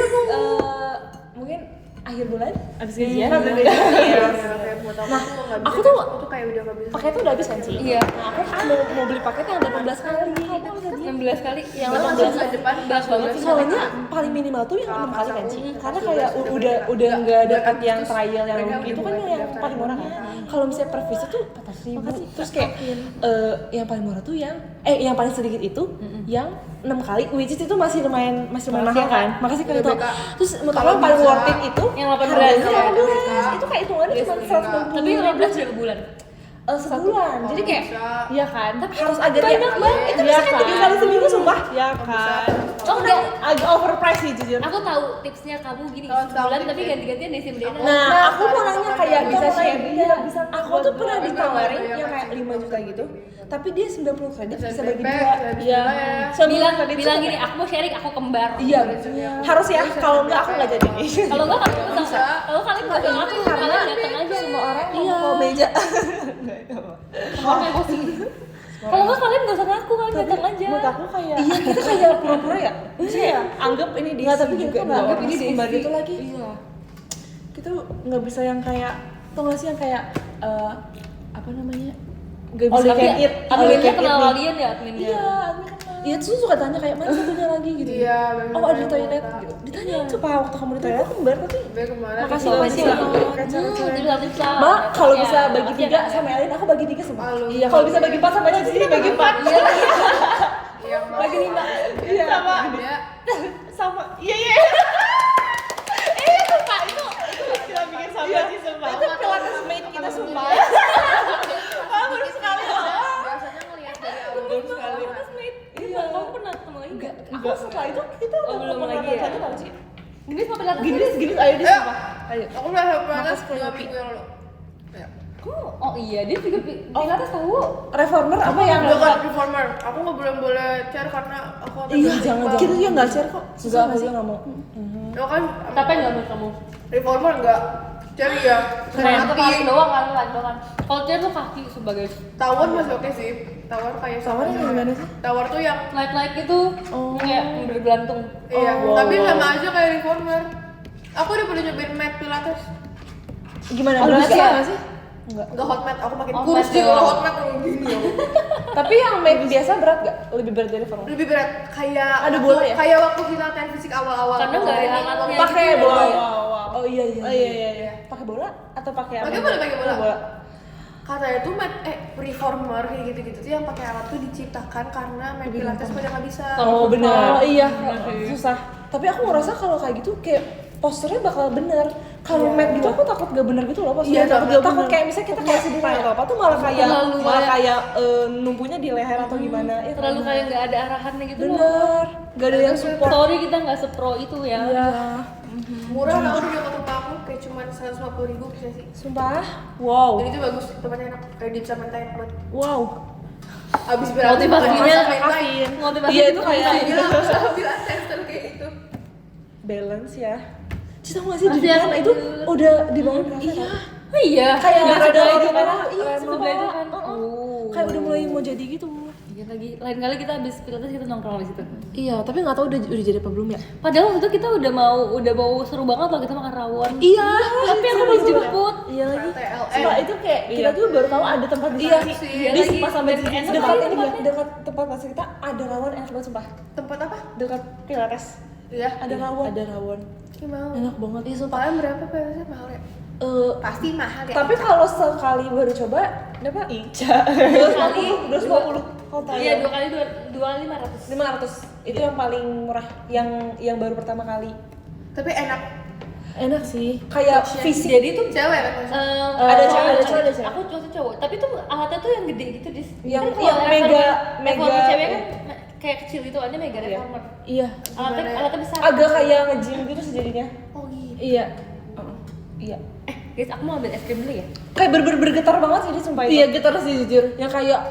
mungkin akhir bulan abis gajian. Nah, aku tuh kayak udah nggak bisa. paketnya udah habis kan sih. Iya. Nah, aku mau beli paket yang 18 kali. 16 kali. Yang Lalu 18 langsung ke depan. banyak banget sih. Soalnya paling minimal tuh yang 6 kali kan sih. Karena kayak udah nggak dapet yang trial yang itu kan yang paling murah kan. Kalau misalnya per visit tuh 400.000. Terus kayak yang paling murah tuh yang paling sedikit itu yang 6 kali, which is itu masih lumayan mahal kan. Makasih Kak itu. Terus menurut aku yang paling worth it itu yang 18 harganya ya. 18. Itu kayak hitungannya cuma 120. Tapi 15 berapa bulan? sebulan. Jadi kayak Bisa. Iya kan? tapi harus agak banyak banget. Itu bisa kan 3 kali seminggu sumpah. Ya kan. Oh enggak, Agak overpriced sih jujur. aku tahu tipsnya kamu gini Tahu sebulan tipsnya. tapi ganti-gantian Desi Medena. Nah, aku mau nanya kayak Kita bisa mulai share dia, bisa Aku tuh pernah buat- ditawarin buat- yang kayak 5 juta gitu. Tapi dia 90 kredit bisa bagi PP, 2. Iya. bilang gini, aku mau sharing, aku kembar. Iya, harus ya. Kalau enggak aku enggak jadi. Kalau enggak kalian Bisa. bisa. Kalau kalian nggak sama aku, kalian datang aja semua orang. Iya, meja. Orang emosi. Kalau enggak kalian nggak sama aku, kalian datang aja. Menurut aku kayak Iya, kita kayak pura-pura ya. Maksudnya ya, anggap ini di Nggak, tapi kita juga tuh nggak dua anggap orang. ini Desi. kembar gitu lagi. Iya. Kita nggak bisa yang kayak, tau gak sih yang kayak apa namanya? Gak bisa All you can kayak eat. Adminnya kenal kalian ya adminnya. Iya, admin kenal. Iya, terus suka tanya kayak mana satunya lagi gitu. Iya, bener. Oh, ada di toilet gitu. Ditanya coba waktu kamu di toilet kembar tapi Gue kemarin Makasih di- banget. Jadi latih bisa. Mbak, kalau Ya, bisa bagi makasih 3 ya. sama Elin, aku bagi 3 semua. Halo. Iya, kalau bisa bagi 4 sama Elin, jadi bagi 4. Iya. Iya, Bagi 5. Iya. Sama. Dia Sama. Iya, iya. Sumpah, itu kita bikin sama sih, sumpah. Itu pilates mate kita, sumpah. Baru sekali loh. biasanya ngeliat dari awal. Baru sekali. Iya, kamu pernah ketemu lagi nggak? Aku setelah itu, kita Oh, udah belum pernah lagi ya? tau sih. Gini mau pilates Gini, ayo di sumpah. Ayo. Aku udah pernah Makas ke 2 Yopi. minggu yang lalu. Ya. Oh iya, dia juga pilates tahu. Reformer apa yang Bukan reformer. Aku nggak boleh share karena aku Iya, jangan. Kita juga nggak share kok. Enggak, aku juga nggak mau. Lo kan Tapi nggak mau kamu. reformer enggak share ya. Keren tuh kaki Kaki. doang kan, doang. Kalau dia tuh kaki sebagai Tawar masih oke sih. Tawar kayak Tawar yang gimana sih? Tawar tuh yang naik gitu, kayak udah belantung. iya, wow, tapi wow. sama aja kayak reformer. Aku udah pernah nyobain mat pilates. Gimana? Oh, Berat berat ya? nggak sih? Enggak hot mat, aku makin Hot kurus mat sih kalau doang. hot mat kayak gini. Tapi yang mate biasa berat gak? Lebih berat dari reformer? Lebih berat kayak Ada bola ya? Kayak waktu kita latihan fisik awal-awal. Karena nggak ada hangatnya. Pakai gitu. bola. Iya. Oh iya iya. Oh iya iya iya. Pakai bola atau pakai apa? Pakai bola, pakai bola. Oh, Katanya tuh mat reformer kayak gitu-gitu tuh yang pakai alat tuh diciptakan karena mat pilates pada nggak bisa. Oh benar. Oh iya. Bener. Susah. Tapi aku ngerasa kalau kayak gitu kayak posturnya bakal bener. Kalau Iya. mat gitu aku takut gak bener gitu loh posturnya. Iya, takut takut takut bener. kayak misalnya kita kayak sedih atau apa tuh malah kayak Terlalu malah kayak- kayak numpunya di leher atau gimana. Ya, Terlalu kayak nggak ada arahannya gitu loh. bener. Gak ada yang support. Sorry kita nggak sepro itu ya. Iya. Murah tau punya kata aku kayak cuma 150.000 bisa sih. Sumpah. Wow. Dan itu bagus, tempatnya enak. Kayak di bisa mentain buat Wow. abis berantem Motivasinya main. motivasi Iya, itu kayak- Iya, aku bilang tester kayak gitu. Balance ya. Cita gak sih Masih di depan ada itu itu. udah dibangun kafe Iya. kan? Oh iya. Kayak Nggak ada sebelah orang itu kan. merah, iya, Sebelah itu kan. Kayak udah mulai mau jadi gitu. Iya lagi. Lain kali kita habis pilates kita nongkrong di situ. Iya, tapi nggak tahu udah jadi apa belum ya? Padahal waktu itu kita udah mau seru banget loh kita makan rawon. Iya. Tapi aku mau jemput. Iya lagi. TLN. Sumpah itu kayak kita tuh baru tahu ada tempat di Iya. sini. Iya Di lagi. pas sampai Dan di enak dekat banget ini ya, tempatnya. dekat tempat pasar kita ada rawon enak banget sumpah. Tempat apa? Dekat Pilates. Iya. Ada rawon. Ada rawon. Ini mau. Enak banget. Iya sumpah. Kalian berapa pilatesnya mahal ya? Pasti mahal ya. Tapi kalau sekali baru coba, berapa? Ica. 2 kali 250 hotel. Iya 2 kali 500. 500. Itu yang paling murah, yang baru pertama kali. Tapi enak. Enak sih. Kayak fisik. Jadi tuh Cewek kan? Ada cewek, ada cewek, ada cewek. Aku cowok. Tapi tuh alatnya tuh yang gede gitu dis. Yang- Kan kalau yang reformer mega- cewek kan kayak kecil itu ada mega reformer. Iya. Alatnya besar. Agak kayak nge-gym gitu sejadinya. Oh gitu. Iya. Iya. Guys, aku mau ambil es krim dulu ya. Kayak bergetar banget sih dia sumpah itu. Iya kita harus jujur. Yang kayak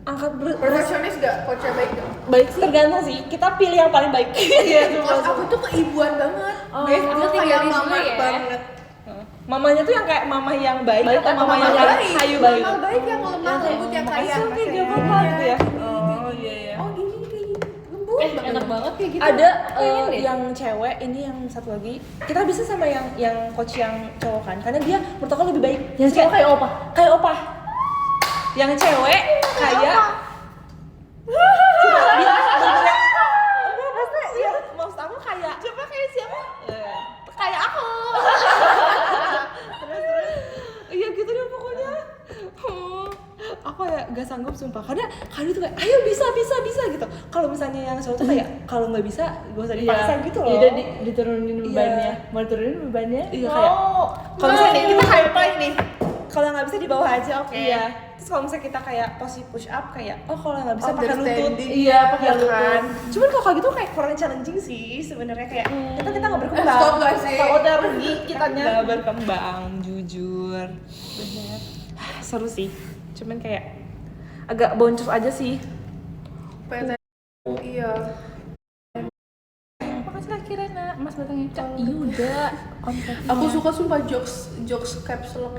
angkat berat Perfeksionis gak? Coachnya baik gak? baik sih. Tergantung sih. Kita pilih yang paling baik. Iya, Coach aku tuh keibuan banget. Oh, Guys, aku aku tinggal kayak di mama sini ya. banget. Mamanya tuh yang kayak mama yang baik, Baik atau atau mama yang baik? hayu baik? Mama baik yang lemah lembut yang kayak Oke, gak apa-apa gitu ya. Oh iya iya. Oh gini lembut Enak banget kayak gitu. Ada Pengen deh. yang cewek, ini yang satu lagi. Kita bisa sama yang coach yang cowok kan, karena dia menurut aku lebih baik. Yang cowok kayak opa. Kayak opa. Yang cewek kayak dia bener-bener enggak maksudnya ya maksud aku kayak coba kayak siapa? Kayak aku. Terus iya gitu deh pokoknya. Aku kayak gak sanggup sumpah karena itu kayak ayo bisa gitu. Kalau misalnya yang cowok tuh kayak kalau nggak bisa gak usah dipaksa gitu loh. Udah diturunin Iya. bebannya. Mau turunin bebannya? Iya kayak kalau misalnya nih, kita high five nih. Kalau nggak bisa di bawah aja, oke. Iya. kalau misalnya kita kayak posisi push up kayak kalau nggak bisa pakai lutut, Understanding. iya pakai Iya lutut. kan? Cuman kalau kayak gitu kayak kurang challenging sih sebenarnya kayak kita nggak berkembang. Stop gak sih? Takutnya rugi kitanya. Nggak berkembang, jujur. Seru sih. Cuman kayak agak boncos aja sih. PTN. Iya. Makasih Kak Kirana, Mas datangnya Kak Yuda. Aku suka sumpah jokes caps lock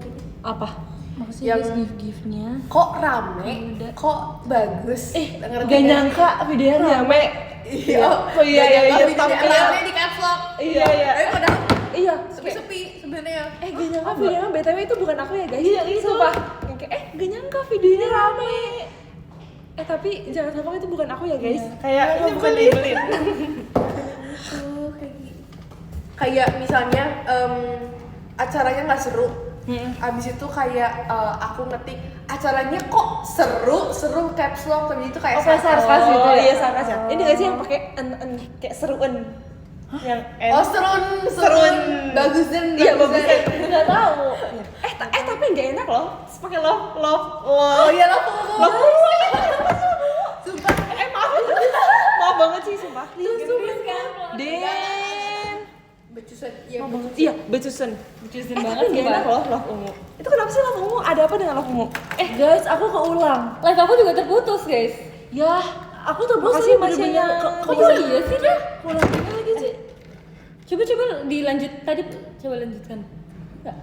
ini. Apa? Makasih Yang- guys gift-giftnya. Kok rame? Kok bagus? Ngerti Gak nggak? nyangka videonya rame. Iya. Oh iya iya iya. Rame di caps lock. Iya iya. Tapi padahal Iya. sepi-sepi sebenarnya. Gak nyangka videonya BTW itu bukan aku ya guys. Iya itu. Sumpah. Kayak gak nyangka videonya rame. Tapi jangan sampai itu bukan aku ya guys. Kayak ini bukan dibeli. Kayak misalnya acaranya nggak seru. Abis itu kayak aku ngetik acaranya kok seru caps lock tapi itu kayak sarkas gitu ya. Iya sarkas ya. Oh. Ini gak sih yang pakai en kayak seruan. Yang Oh serun bagusan Iya bagus ya. Enggak tahu. Tapi enggak enak loh. Pakai love. Oh iya lah Love. sumpah Maaf banget sih sumpah. Den. becusan iya Iya, becusen. Becusin Tapi banget enggak enak sumpah. loh love ungu. Itu kenapa sih love ungu? Ada apa dengan love ungu? Guys, aku keulang. Live aku juga terputus guys. Ya, aku tuh Makasih Masya ya. Kok bisa iya sih dia? Ulang lagi sih. Coba dilanjut tadi, coba lanjutkan. Enggak.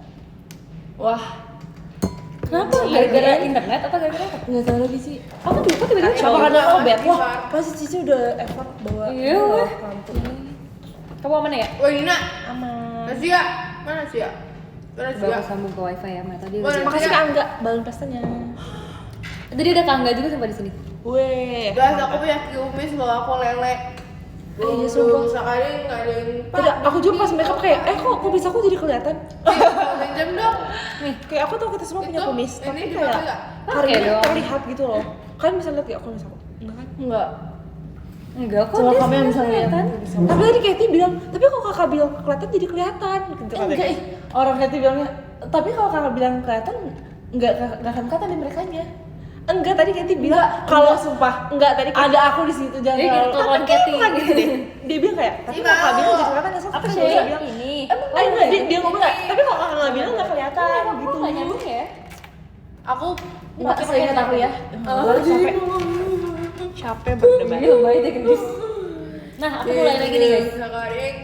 Wah, Kenapa? Gara-gara internet atau gara-gara apa? nggak tahu lagi sih. Aku tuh tiba-tiba Apa karena aku bad? Lagi, Wah, Far. pasti Cici udah effort bawa Iya, bawa weh. kampung. Kamu aman ya? Wah Nina Aman. Nasia mana Nasia mana Coba aku Nasia sambung ke wifi ya, Mak. Tadi Boleh. udah. Makasih Kak Angga balon pestanya. Tadi ada Kangga juga sampai di sini. Weh. guys aku punya kumis loh aku lele Iya, sumpah. sekali nggak ada yang Tidak, aku juga pas makeup kayak, kok kumis aku jadi kelihatan? pinjam dong Nih, kayak aku tau kita semua punya Itu, kumis, ini tapi dipakai kayak nggak? hari Pakai ini dong. terlihat gitu loh. Kalian bisa lihat ya kumis aku? Enggak kan? Enggak. Enggak kok. Coba dia kamu yang bisa sebenarnya lihat. kelihatan. Tapi tadi Katy bilang, tapi kalau kakak bilang kelihatan jadi kelihatan gitu katanya. Enggak, orang Katy bilangnya, tapi kalau kakak bilang kelihatan, enggak akan kelihatan di merekanya. Enggak, tadi Katy bilang kalau Enggak, sumpah. Enggak, tadi Katy Ada aku di situ jangan Jadi terlalu. telepon Tapi Katy. bukan gitu deh. Dia bilang kayak, tapi kalau kakak bilang jadi kelihatan ya, Apa Terus sih? dia bilang, Ini. emang enggak, dia ngomong enggak, tapi kalau kakak nggak bilang nggak kelihatan Aku gitu. nggak nyambung ya. aku Enggak, seingat aku ya. Capek. Capek berdebat. Iya, baik deh gendis. Nah, aku mulai lagi nih guys. Garing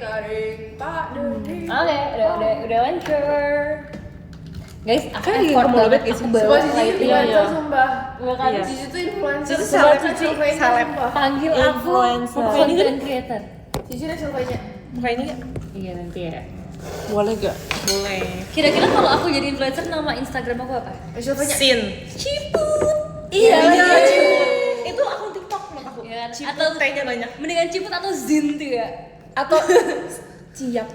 Pak Dodi Oke, udah lancar. Guys, aku Kan lagi effort ngomong banget. lobet, guys. Aku Sumpah bawa Cici lighting. influencer sumpah Bukan Iya. Cici tuh influencer Cici sumpah, seleb, Cici surveinya seleb. sumpah. Panggil aku Influencer. content creator. Cici deh surveinya Muka ini nggak? Iya nanti ya. Boleh gak? Boleh. Kira-kira kalau aku jadi influencer nama Instagram aku apa? surveinya Sin. Ciput. Iya, iya. Ciput. Itu akun TikTok menurut aku. Iya, Ciput atau T-nya banyak. mendingan Ciput atau Zin tuh ya. Atau Ciap.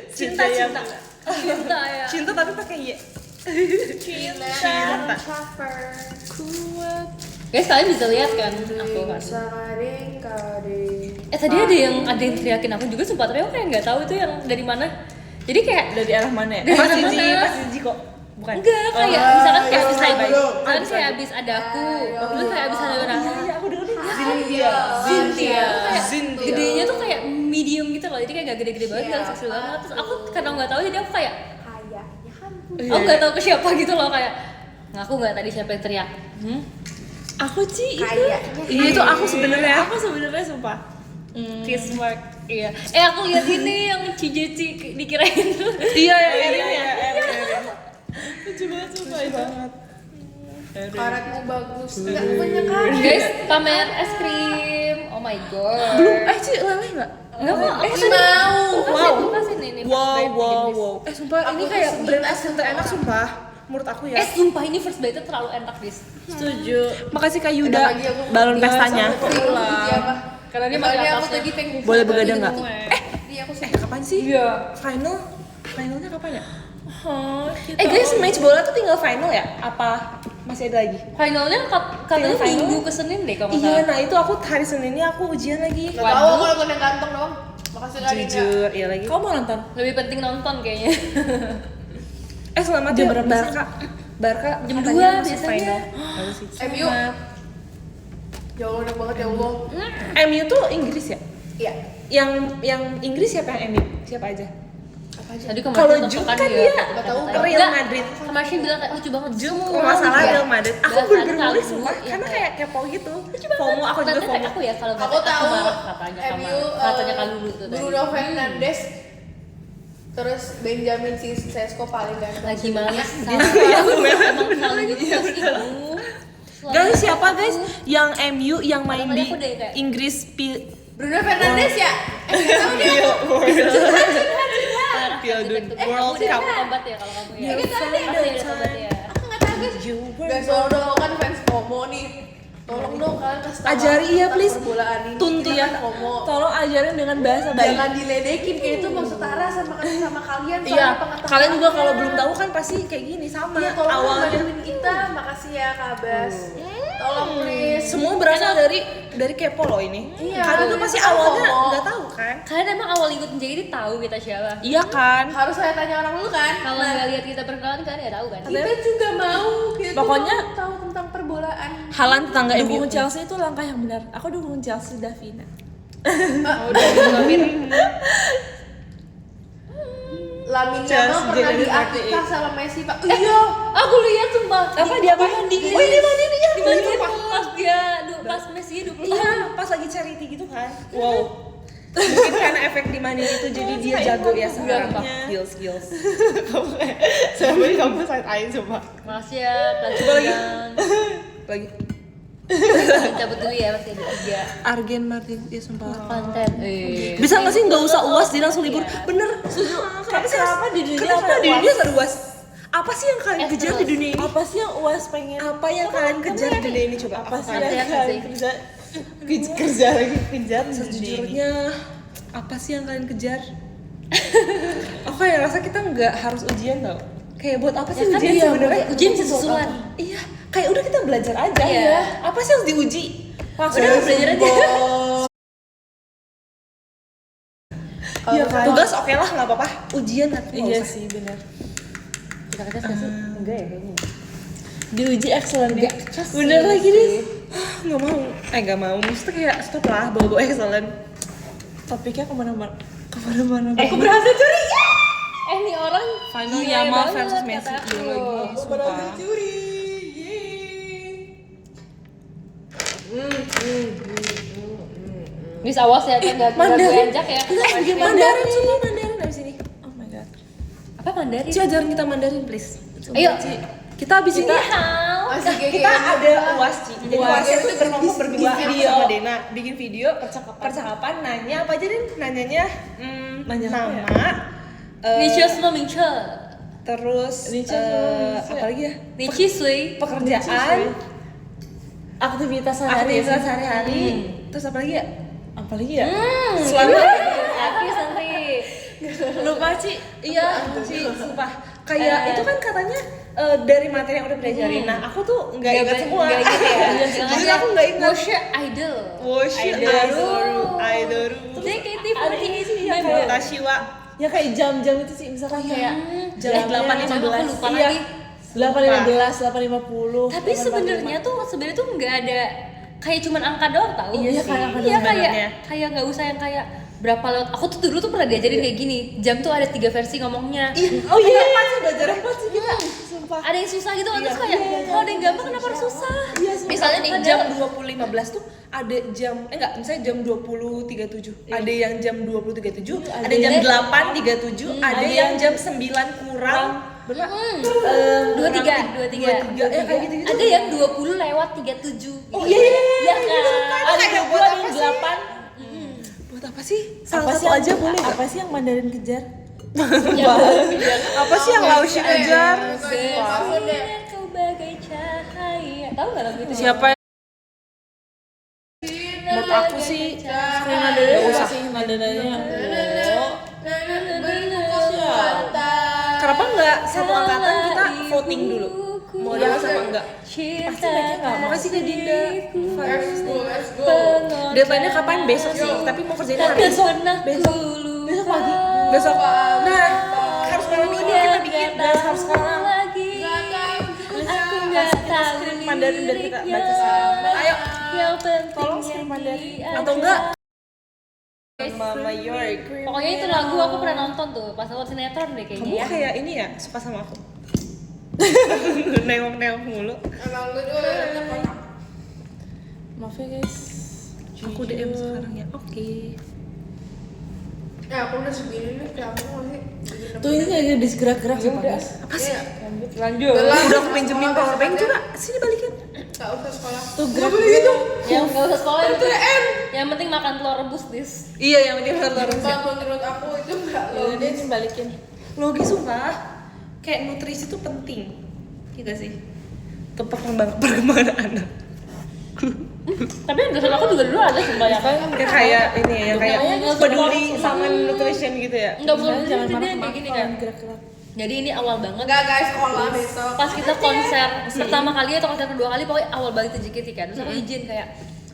cinta cinta. Cinta ya. Cinta tapi pakai Y. Cinta Guys, kalian bisa lihat kan aku kan. Garing Tadi ada yang teriakin aku juga sumpah, tapi aku kayak nggak tahu itu yang dari mana. Jadi kayak Dari arah mana ya? Dari Pas arah Cici, mana? pas Cici kok. Bukan. enggak kayak misalkan kayak abis bye, bye. kan kayak abis ada aku, terus kayak abis ada orang. Iya, aku dengerin. Cynthia Cynthia. Kayak Cynthia. gedenya tuh kayak medium gitu loh, jadi kayak gak gede-gede banget, gak seksil banget. Terus aku karena nggak tahu jadi aku kayak kayaknya aku nggak tahu ke siapa gitu loh, kayak ngaku nggak tadi siapa yang teriak. Aku Ci itu. Kayaknya. Iya itu aku sebenarnya. Aku sebenarnya sumpah. Kiss mark. Iya. Aku lihat ini yang Cijeci dikirain tuh. Iya ya, Erin ya, Erin. Lucu banget sumpah banget. karetmu bagus nggak punya karet Guys, pamer es krim. Oh my god. Belum, Ci lele nggak? Enggak kok, aku Ini tadi mau. aku kasih nih first Wow, bite wow, gendis. wow. Sumpah Aku ini tuh kayak sembilan brand es sumpah. terenak sumpah. Menurut aku ya. Sumpah ini first bite terlalu enak, guys. Setuju. Makasih Kak Ada Yuda. lagi aku. Balon Iya, pestanya. sama aku uji apa? Karena dia Soalnya pakai aku atasnya. tadi pengen Boleh begadang nggak? Iya aku sih Kapan sih? Iya. Finalnya kapan ya? Guys, match bola tuh tinggal final ya? Apa masih ada lagi? Finalnya katanya Final. minggu ke Senin deh kalau nggak Iya, salah. nah itu aku hari Seninnya aku ujian lagi. nggak tahu aku nonton yang ganteng doang makasih kali Jujur, iya lagi. Kamu mau nonton? Lebih penting nonton kayaknya. Selamat Jam ya berapa sih? Barca Jam katanya 2 masuk biasanya. final. MU. Ya Allah, enak banget ya Allah. MU tuh Inggris ya? Iya. Yang Inggris siapa yang MU? Siapa aja? Apa aja? Tadi Kalau kemarin Jung kan kan dia dia nggak tahu. Real Madrid. Kemarin bilang kayak lucu banget. Jung Semua kalau nggak salah juga. Real Madrid. Aku Bahasan bener-bener kagum, sumpah ya karena kayak kepo gitu. Lucu banget. FOMO, aku juga Katanya FOMO. aku ya kalau Aku tahu katanya MU katanya kalau dulu tuh tadi. Bruno Fernandes. Terus Benjamin Sesko paling ganteng. Lagi males sama emang selalu gitu sih kamu. Guys, siapa guys yang MU yang main Pertama di kali aku deh kayak- Inggris Bruno Fernandes ya? Tahu dia. World Cup. Tobat ya kalau kamu ya. Kita ada Pasti ada tobat ya. Aku nggak tahu guys. Guys, soalnya kan fans FOMO nih. Tolong dong kalian kasih tahu Ajari aku ya tentang please. perbolaan ini. Tuntut Kita ya. kan FOMO. Tolong ajarin dengan bahasa baik. Jangan diledekin kayak itu mau setara sama kalian. Iya, soalnya pengetahuan kalian juga kalau kalian. belum tahu kan pasti kayak gini sama. Iya, tolong Awalnya bantuin kita. Makasih ya Kak Abbas. Tolong please. semua berasal dari kepo loh ini. Iya. Kalian tuh pasti Kita awalnya FOMO. nggak tahu kan? Kalian emang awal ikut menjadi tahu kita siapa? Iya kan? Harus saya tanya orang dulu kan. Kalau nggak lihat kita perkenalan kalian ya tahu kan? Kita juga mau. Kita Pokoknya juga mau tahu tentang perbolaan. Halan tetangga MU. Dukung Chelsea itu langkah yang benar. Aku dukung Chelsea Davina. Lamine Chelsea Yamal pernah jadi diakikah sama Messi Pak. Iya. Aku lihat sumpah. Apa dia apa? Dimandingin. Oh, dia mandiri ya. Dimandingin pas dia pas Messi 20 tahun. Iya, pas lagi charity gitu kan. Wow. Mungkin karena efek di Mandiri itu jadi dia jago ya sekarang. Skills. Sampai kamu side eye coba. Makasih ya, Coba lagi. pelajaran. Lagi. Cabut dulu ya masih ada 3 Argen Martin dia sumpah. konten. Bisa nggak sih nggak usah UAS jadi langsung libur? Bener, setuju. Kenapa di dunia Kenapa ada di UAS? dunia ada UAS? Apa sih yang kalian Eh, kejar di terus. dunia ini? Apa sih yang UAS pengen? Apa yang kalian kejar di dunia ini coba? Apa sih Apa yang ya, kalian sih? kerja? Kerja lagi kejar di dunia ini. Sejujurnya apa sih yang kalian kejar? Aku kayak rasa kita nggak harus ujian tau. Kayak buat apa sih Ya kan, ujian iya, sebenarnya? ujian bisa susulan. Iya, kayak udah kita belajar aja Iya. ya. Apa sih harus diuji? Udah belajar aja. Iya kan? Tugas oke lah nggak apa-apa. Ujian aku nggak Iya usah. sih benar. Kita kerja nggak sih? Enggak ya kayaknya. Diuji excellent deh. Bener lagi nih. Nggak mau. Nggak mau. Maksudnya kayak stop lah bawa-bawa excellent. Topiknya kemana-mana. Aku berhasil curi. Ini orang Final gila Yamal banget, versus kata Messi aku. dulu lagi. Sumpah. Bis awas ya kan nggak gue ajak ya. Mandarin semua Mandarin abis ini. Oh my god. Apa Mandarin? Ci ajarin kita Mandarin please. Ayo. Ci. Kita abis ini Masih kita ada UAS Ci. Jadi UAS UAS itu itu berkelompok bikin berdua video. sama Dena bikin video percakapan nanya apa aja Din? Nanyanya Nanya apa nama ya? Nietzsche sama Mingche. terus Nietzsche apa lagi ya? Nietzsche sui. Pekerjaan, Aktivitas sehari-hari. aktivitas sehari, terus apa lagi ya? Apalagi ya? Selama Habis nanti. lupa Ci, iya Ci, sumpah kayak itu kan katanya dari materi yang udah diajarin. Nah aku tuh nggak ingat semua. Nggak ingat ya. Jujur aku nggak ingat. Worship idol. Worship Aidoru. JKT48 Watashi wa Ya kayak jam-jam itu sih misalkan kayak jam 8.15. Aku lupa Iya. lagi. 8.15, 8.50. Tapi sebenarnya tuh nggak ada kayak cuman angka doang tau. Iya, kayak angka Iya doang kayak nggak usah yang kayak berapa lewat. Aku tuh dulu tuh pernah diajarin kayak gini. Jam tuh ada 3 versi ngomongnya. Oh iya, pas belajar apa sih kita? Sumpah. Ada yang susah gitu kan terus kayak kalau ada yang gampang kenapa harus susah? Iya, sumpah. Misalnya nih Ada. jam 20.15 tuh ada jam enggak, misalnya jam 20.37. Ada yang jam 20.37, ada jam 8.37, ada yang jam 9 kurang berapa? 23. Ya kayak gitu-gitu. Ada yang 20 lewat 37. Oh iya iya iya. Iya kan? Ada yang buat apa sih? 8. Buat apa sih? Apa Salah sih satu aja boleh nggak? Apa sih yang Mandarin kejar? Apa sih yang Laoshi kejar? Tahun deh. Kau bagai cahaya. Tahu nggak lagu itu? Siapa yang menurut aku sih Nggak usah sih Mandarinnya. kenapa nggak satu angkatan kita voting dulu mau dia sama enggak? Pasti mereka nggak. Makasih ke Dinda. Let's go. Deadline-nya kapan? Besok sih, tapi mau kerjain hari Besok besok pagi. Besok. Nah, harus malam ini kita bikin. harus sekarang. lagi. Aku nggak tahu Mandarin dan kita liriknya. baca sekarang. Ayo. Yang penting Tolong skrip Mandarin. nyanyi Atau aja. enggak? Mama York. Pokoknya itu lagu aku pernah nonton tuh pas nonton sinetron deh Kamu kayaknya ya. kayak ini ya, suka sama aku. Nengok-nengok mulu. Emang lu tuh udah Maaf ya guys. Aku DM sekarang ya. Oke. aku udah segini nih, kayak aku masih Tuh ini kayak disgerak-gerak sih Pak. Apa sih? Lanjut. Udah aku pinjemin power bank juga. Sini balikin. Gak usah sekolah. Tuh gerak gitu. Yang nggak usah sekolah yang penting makan telur rebus dis. Iya, yang penting harus. Sumpah menurut aku itu gak Udah logis. ini balikin. Logis sumpah. Kayak nutrisi itu penting. Iya sih? Untuk perkembangan anak. Tapi dosen aku juga dulu ada sumpah ya kan. Kayak ini ya, kayak Namanya peduli sama nutrition gitu ya. Enggak boleh Jangan jadi marah kayak gini kan. gerak-gerak. Jadi ini awal banget. Enggak guys, sekolah besok. Pas kita konser pertama kali atau konser kedua kali pokoknya awal balik ke JKT kan. Terus aku izin kayak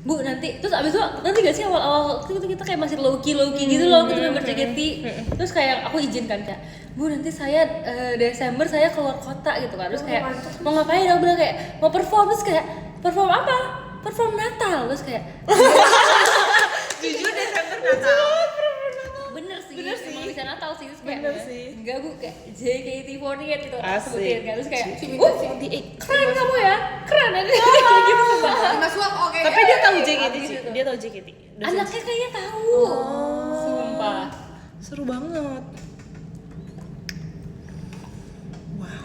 Bu nanti, terus abis itu nanti gak sih awal-awal kita kayak masih low key gitu loh kita member JKT. Terus kayak aku izin kan kayak Bu nanti saya Desember saya keluar kota gitu kan. Terus kayak mau ngapain? Aku bilang kayak mau perform. Terus kayak perform apa? Perform Natal. Terus kayak Jujur Desember Natal. bener sih emang bisa Natal sih. Terus kayak Bener sih. enggak Bu kayak JKT48 gitu Asik. sebutin kan. Terus kayak Cibi-cibi. keren kamu ya keren ya kayak gitu sumpah. Mas Wak, oke. Tapi dia tahu JKT Abis sih. itu. Dia tahu JKT. Dosen. Anaknya kayaknya tahu sumpah. Seru banget. Wow.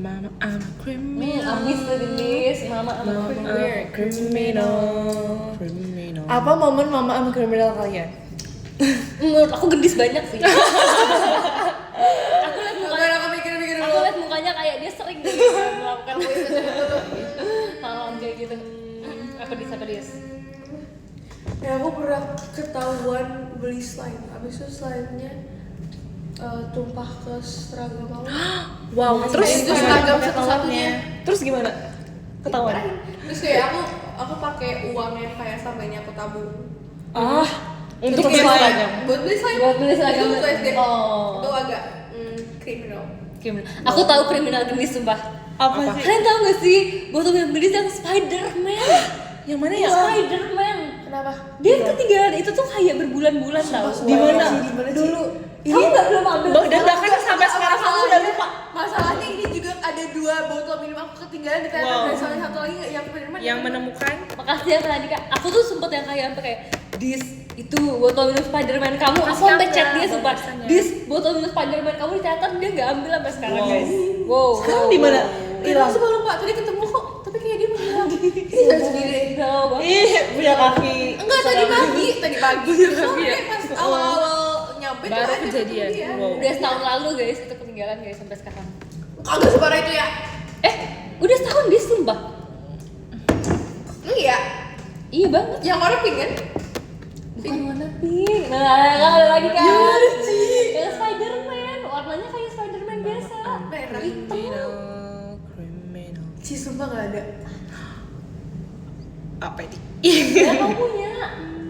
Mama I'm a criminal. Abis tuh gelis mama sama Criminal. Apa momen mama sama kriminal kalian? menurut aku gendis banyak sih. aku lihat mukanya Aku mikir-mikir aku dulu. lihat mukanya kayak dia sering gitu melakukan hal kayak gitu. Apa dis Ya aku pernah ketahuan beli slime. Abis itu slime-nya tumpah ke seragam aku. Wow, terus itu seragam satu-satunya. Terus gimana? Ketahuan. Terus kayak aku pakai uang yang kayak sampainya aku tabung. Untuk Kayak seragam. buat beli slime. Buat beli seragam. Itu SD. Oh. Itu agak kriminal. Aku tahu kriminal gendis sumpah. Apa sih? Kalian tahu gak sih botol yang gendis yang Spider-Man? Yang mana ya? Spider-Man. Kenapa? Dia ketinggalan itu tuh kayak berbulan-bulan tau. Di mana? Dulu. Kamu nggak belum ambil? Dan bahkan sampai sekarang kamu udah lupa. Masalahnya ini juga ada 2 botol minum aku ketinggalan di telepon. Wow. Dan soalnya satu lagi yang Spiderman. Yang menemukan Makasih ya Kak Andika. Aku tuh sempet yang kayak sampai kayak dis itu botol minum Spiderman kamu. Aku Kasih sampai apa chat dia sumpah. biasanya? Dis botol minum Spiderman kamu dicatat dia nggak ambil sampai sekarang Wow. guys. Wow. Sekarang di mana? Hilang. Aku lupa tadi ketemu kok, tapi kayak dia menghilang. Ini jalan sendiri. Jauh banget. Ih, punya kaki. Enggak tadi pagi. Terus ya? kayak pas awal-awal nyampe tuh Baru ada kejadian. dia. Wow. Udah setahun lalu guys itu ketinggalan guys sampai sekarang. Kagak separah itu ya. Udah setahun dia sumpah. Iya. Iya banget. Yang warna pink kan? Bukan warna pink. Nah, ada lagi kan. Yang Spiderman, warnanya kayak Spiderman biasa. Merah. Criminal. Si sumpah gak ada. Apa ini? Ya kamu punya.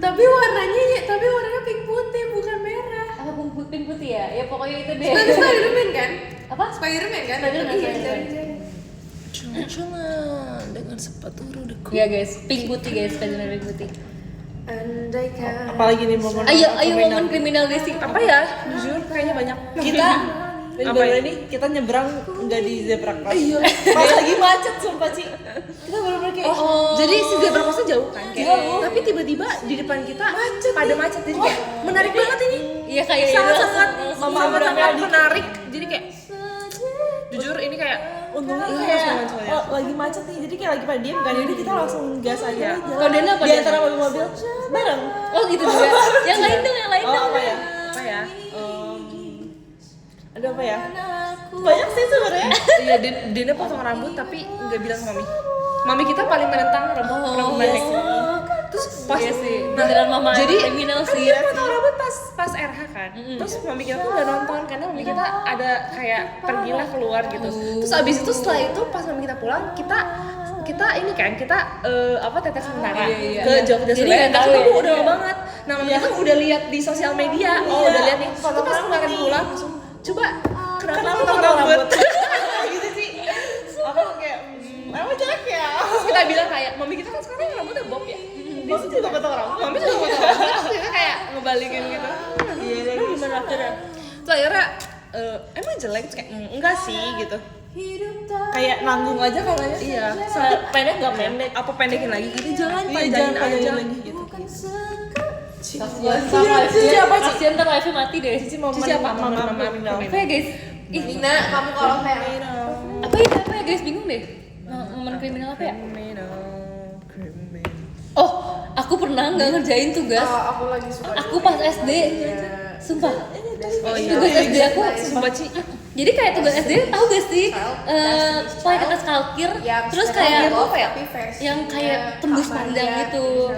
Tapi warnanya pink putih bukan merah. Apa pink putih ya? Ya pokoknya itu deh. Tapi Spiderman kan? Apa? Spiderman kan? Spiderman, Iya, Spiderman. jari-jari. Jangan dengan sepatu rodaku. Iya guys, pink putih guys, Spiderman pink putih. Andaikan. Apalagi nih momen. Ayo momen kriminal guys. Apa ya? Jujur kayaknya banyak. Kita Apa baru ya? ini kita nyebrang nggak di zebra cross. Iya. Pas lagi macet sumpah Ci. Kita bener-bener kayak Jadi si zebra crossnya jauh kan? Jauh. Tapi tiba-tiba di depan kita pada macet. Jadi kayak menarik banget ini. Iya kayak Sangat-sangat Mama menarik. Jadi kayak jujur ini kayak untungnya Iya, kayak soalnya, soalnya. lagi macet nih. Jadi kayak lagi pada diem kan. Jadi kita langsung gas aja Iya. jalan. Kalau Dana apa Di Dana? antara mobil-mobil bareng. Oh gitu juga. Yang lain dong, yang lain Oh dong. apa ya? apa ya? Ada apa ya? Banyak sih sebenarnya. Iya, Dina potong rambut tapi nggak bilang ke mami. Mami kita paling menentang rambut pendek. Terus pas Iya sih. Beneran mama jadi kriminal kan sih. dia potong rambut pas RH kan. Terus mami kita tuh nggak nonton karena mami kita ada kayak pergilah keluar gitu. Terus abis itu setelah itu pas mami kita pulang kita kita ini kan kita tetes sementara Iya. ke Jogja Jadi Sule. nggak Tapi tahu itu ya. udah lama banget. Nah, mami kan udah lihat di sosial media. Oh, udah lihat nih. Itu pas kemarin pulang langsung coba kenapa potong rambut? Gitu sih. Aku kayak emang jelek ya. Terus kita bilang kayak mami kita kan sekarang rambutnya bob ya. Dia sih juga potong rambut. Mami juga potong rambut. Terus kita kayak ngebalikin gitu. Iya lagi. Gimana akhirnya? Terus akhirnya emang jelek terus kayak enggak sih gitu. Kayak nanggung aja kayaknya. Iya, Pendek nggak pendek. apa pendekin lagi gitu jangan Iya, panjangin jangan aja panjangin lagi. gitu. Kasian Cici apa, Ci? Kasian ntar live mati deh. Cici mau Cici apa? mama Mama. Apa ya guys? Ih, Nina, kamu kalau kayak apa ya guys, bingung deh. Momen kriminal apa ya? Oh, aku pernah nggak ngerjain tugas. aku lagi suka Aku pas SD, sumpah. Oh iya. Tugas SD aku, Sumpah, Ci. jadi kayak tugas SD tahu gak sih? Pakai kertas kalkir, terus kayak yang kayak tembus pandang gitu.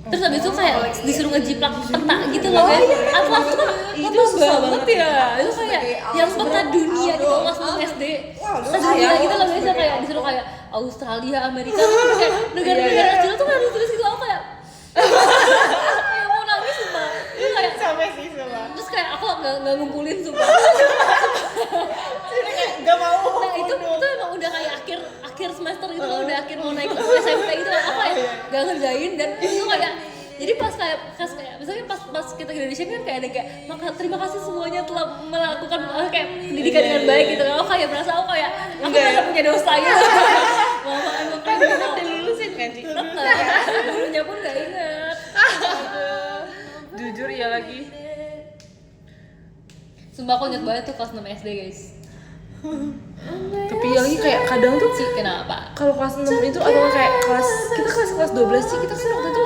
Terus habis itu kayak disuruh ngejiplak peta gitu loh guys. Atlas tuh kan itu banget ya. Itu kayak yang peta dunia gitu kelas 6 SD. Peta dunia gitu loh guys, kayak disuruh kayak Australia, Amerika, terus kayak negara-negara kecil tuh harus tulis gitu. Aku kayak kayak mau nangis sumpah. Itu kayak Sampai sih sama. terus kayak aku nggak ngumpulin sumpah. Gak mau. Nah itu emang udah kayak akhir semester gitu loh, udah akhir mau naik ke SMP gitu lah, apa ya gak ngerjain dan itu kayak jadi pas kayak misalnya pas kita graduation kan kayak ada kayak terima kasih semuanya telah melakukan kayak pendidikan dengan baik gitu kan. Aku kayak merasa aku merasa punya dosa gitu. Mama emang kayak gitu Dilulusin kan, Ci? gurunya pun gak inget. Jujur ya lagi. Sumpah aku inget banget tuh kelas 6 SD guys. Tapi ya lagi kayak kadang tuh Ci, kenapa? kalau kelas 6 itu atau kayak kelas 12 sih kita kan waktu itu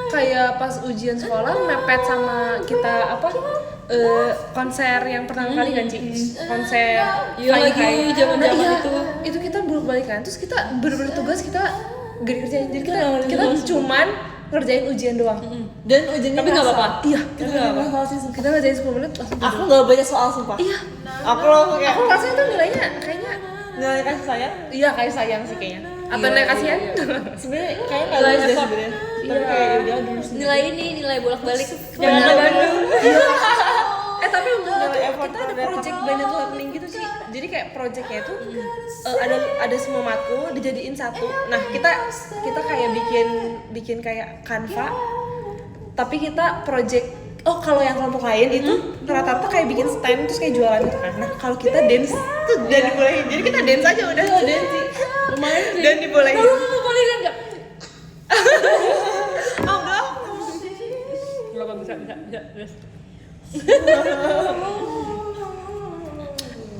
kayak pas ujian sekolah mepet sama kita konser yang pertama kali kan, Ci? Konser Iya lagi zaman-zaman itu kita bolak-balik kan. Terus kita bertugas kita gak dikerjain. Jadi kita cuman ngerjain ujian doang. Dan ujiannya Tapi nggak apa-apa. Iya, Kita nggak apa-apa sih. kita ngerjain 10 menit langsung tidur. Aku nggak banyak soal sumpah. Iya. Aku langsung kayak Aku rasanya tuh nilainya kayaknya nilai kasih sayang. iya kayak sayang sih kayaknya. Atau nilai kasihan. Sebenarnya kayak nggak Nilai lulus deh effort. sebenarnya. Tapi kayak ya udah dulu sih. Nilai ini, nilai bolak-balik Benar. Jakarta Bandung. Tapi untungnya tuh Nilai effort kita ada terhadap project blended learning gitu sih. Jadi kayak projectnya itu ada semua matkul dijadiin satu. Nah kita kayak bikin kayak Canva. Tapi kita project kalau yang kelompok lain itu rata-rata kayak bikin stand terus kayak jualan gitu kan. Nah kalau kita dance tuh dan dibolehin. Jadi kita dance aja udah dance sih. Lumayan sih. Dan dibolehin. Lu boleh kan enggak? Oh enggak. Berapa bisa. Terus.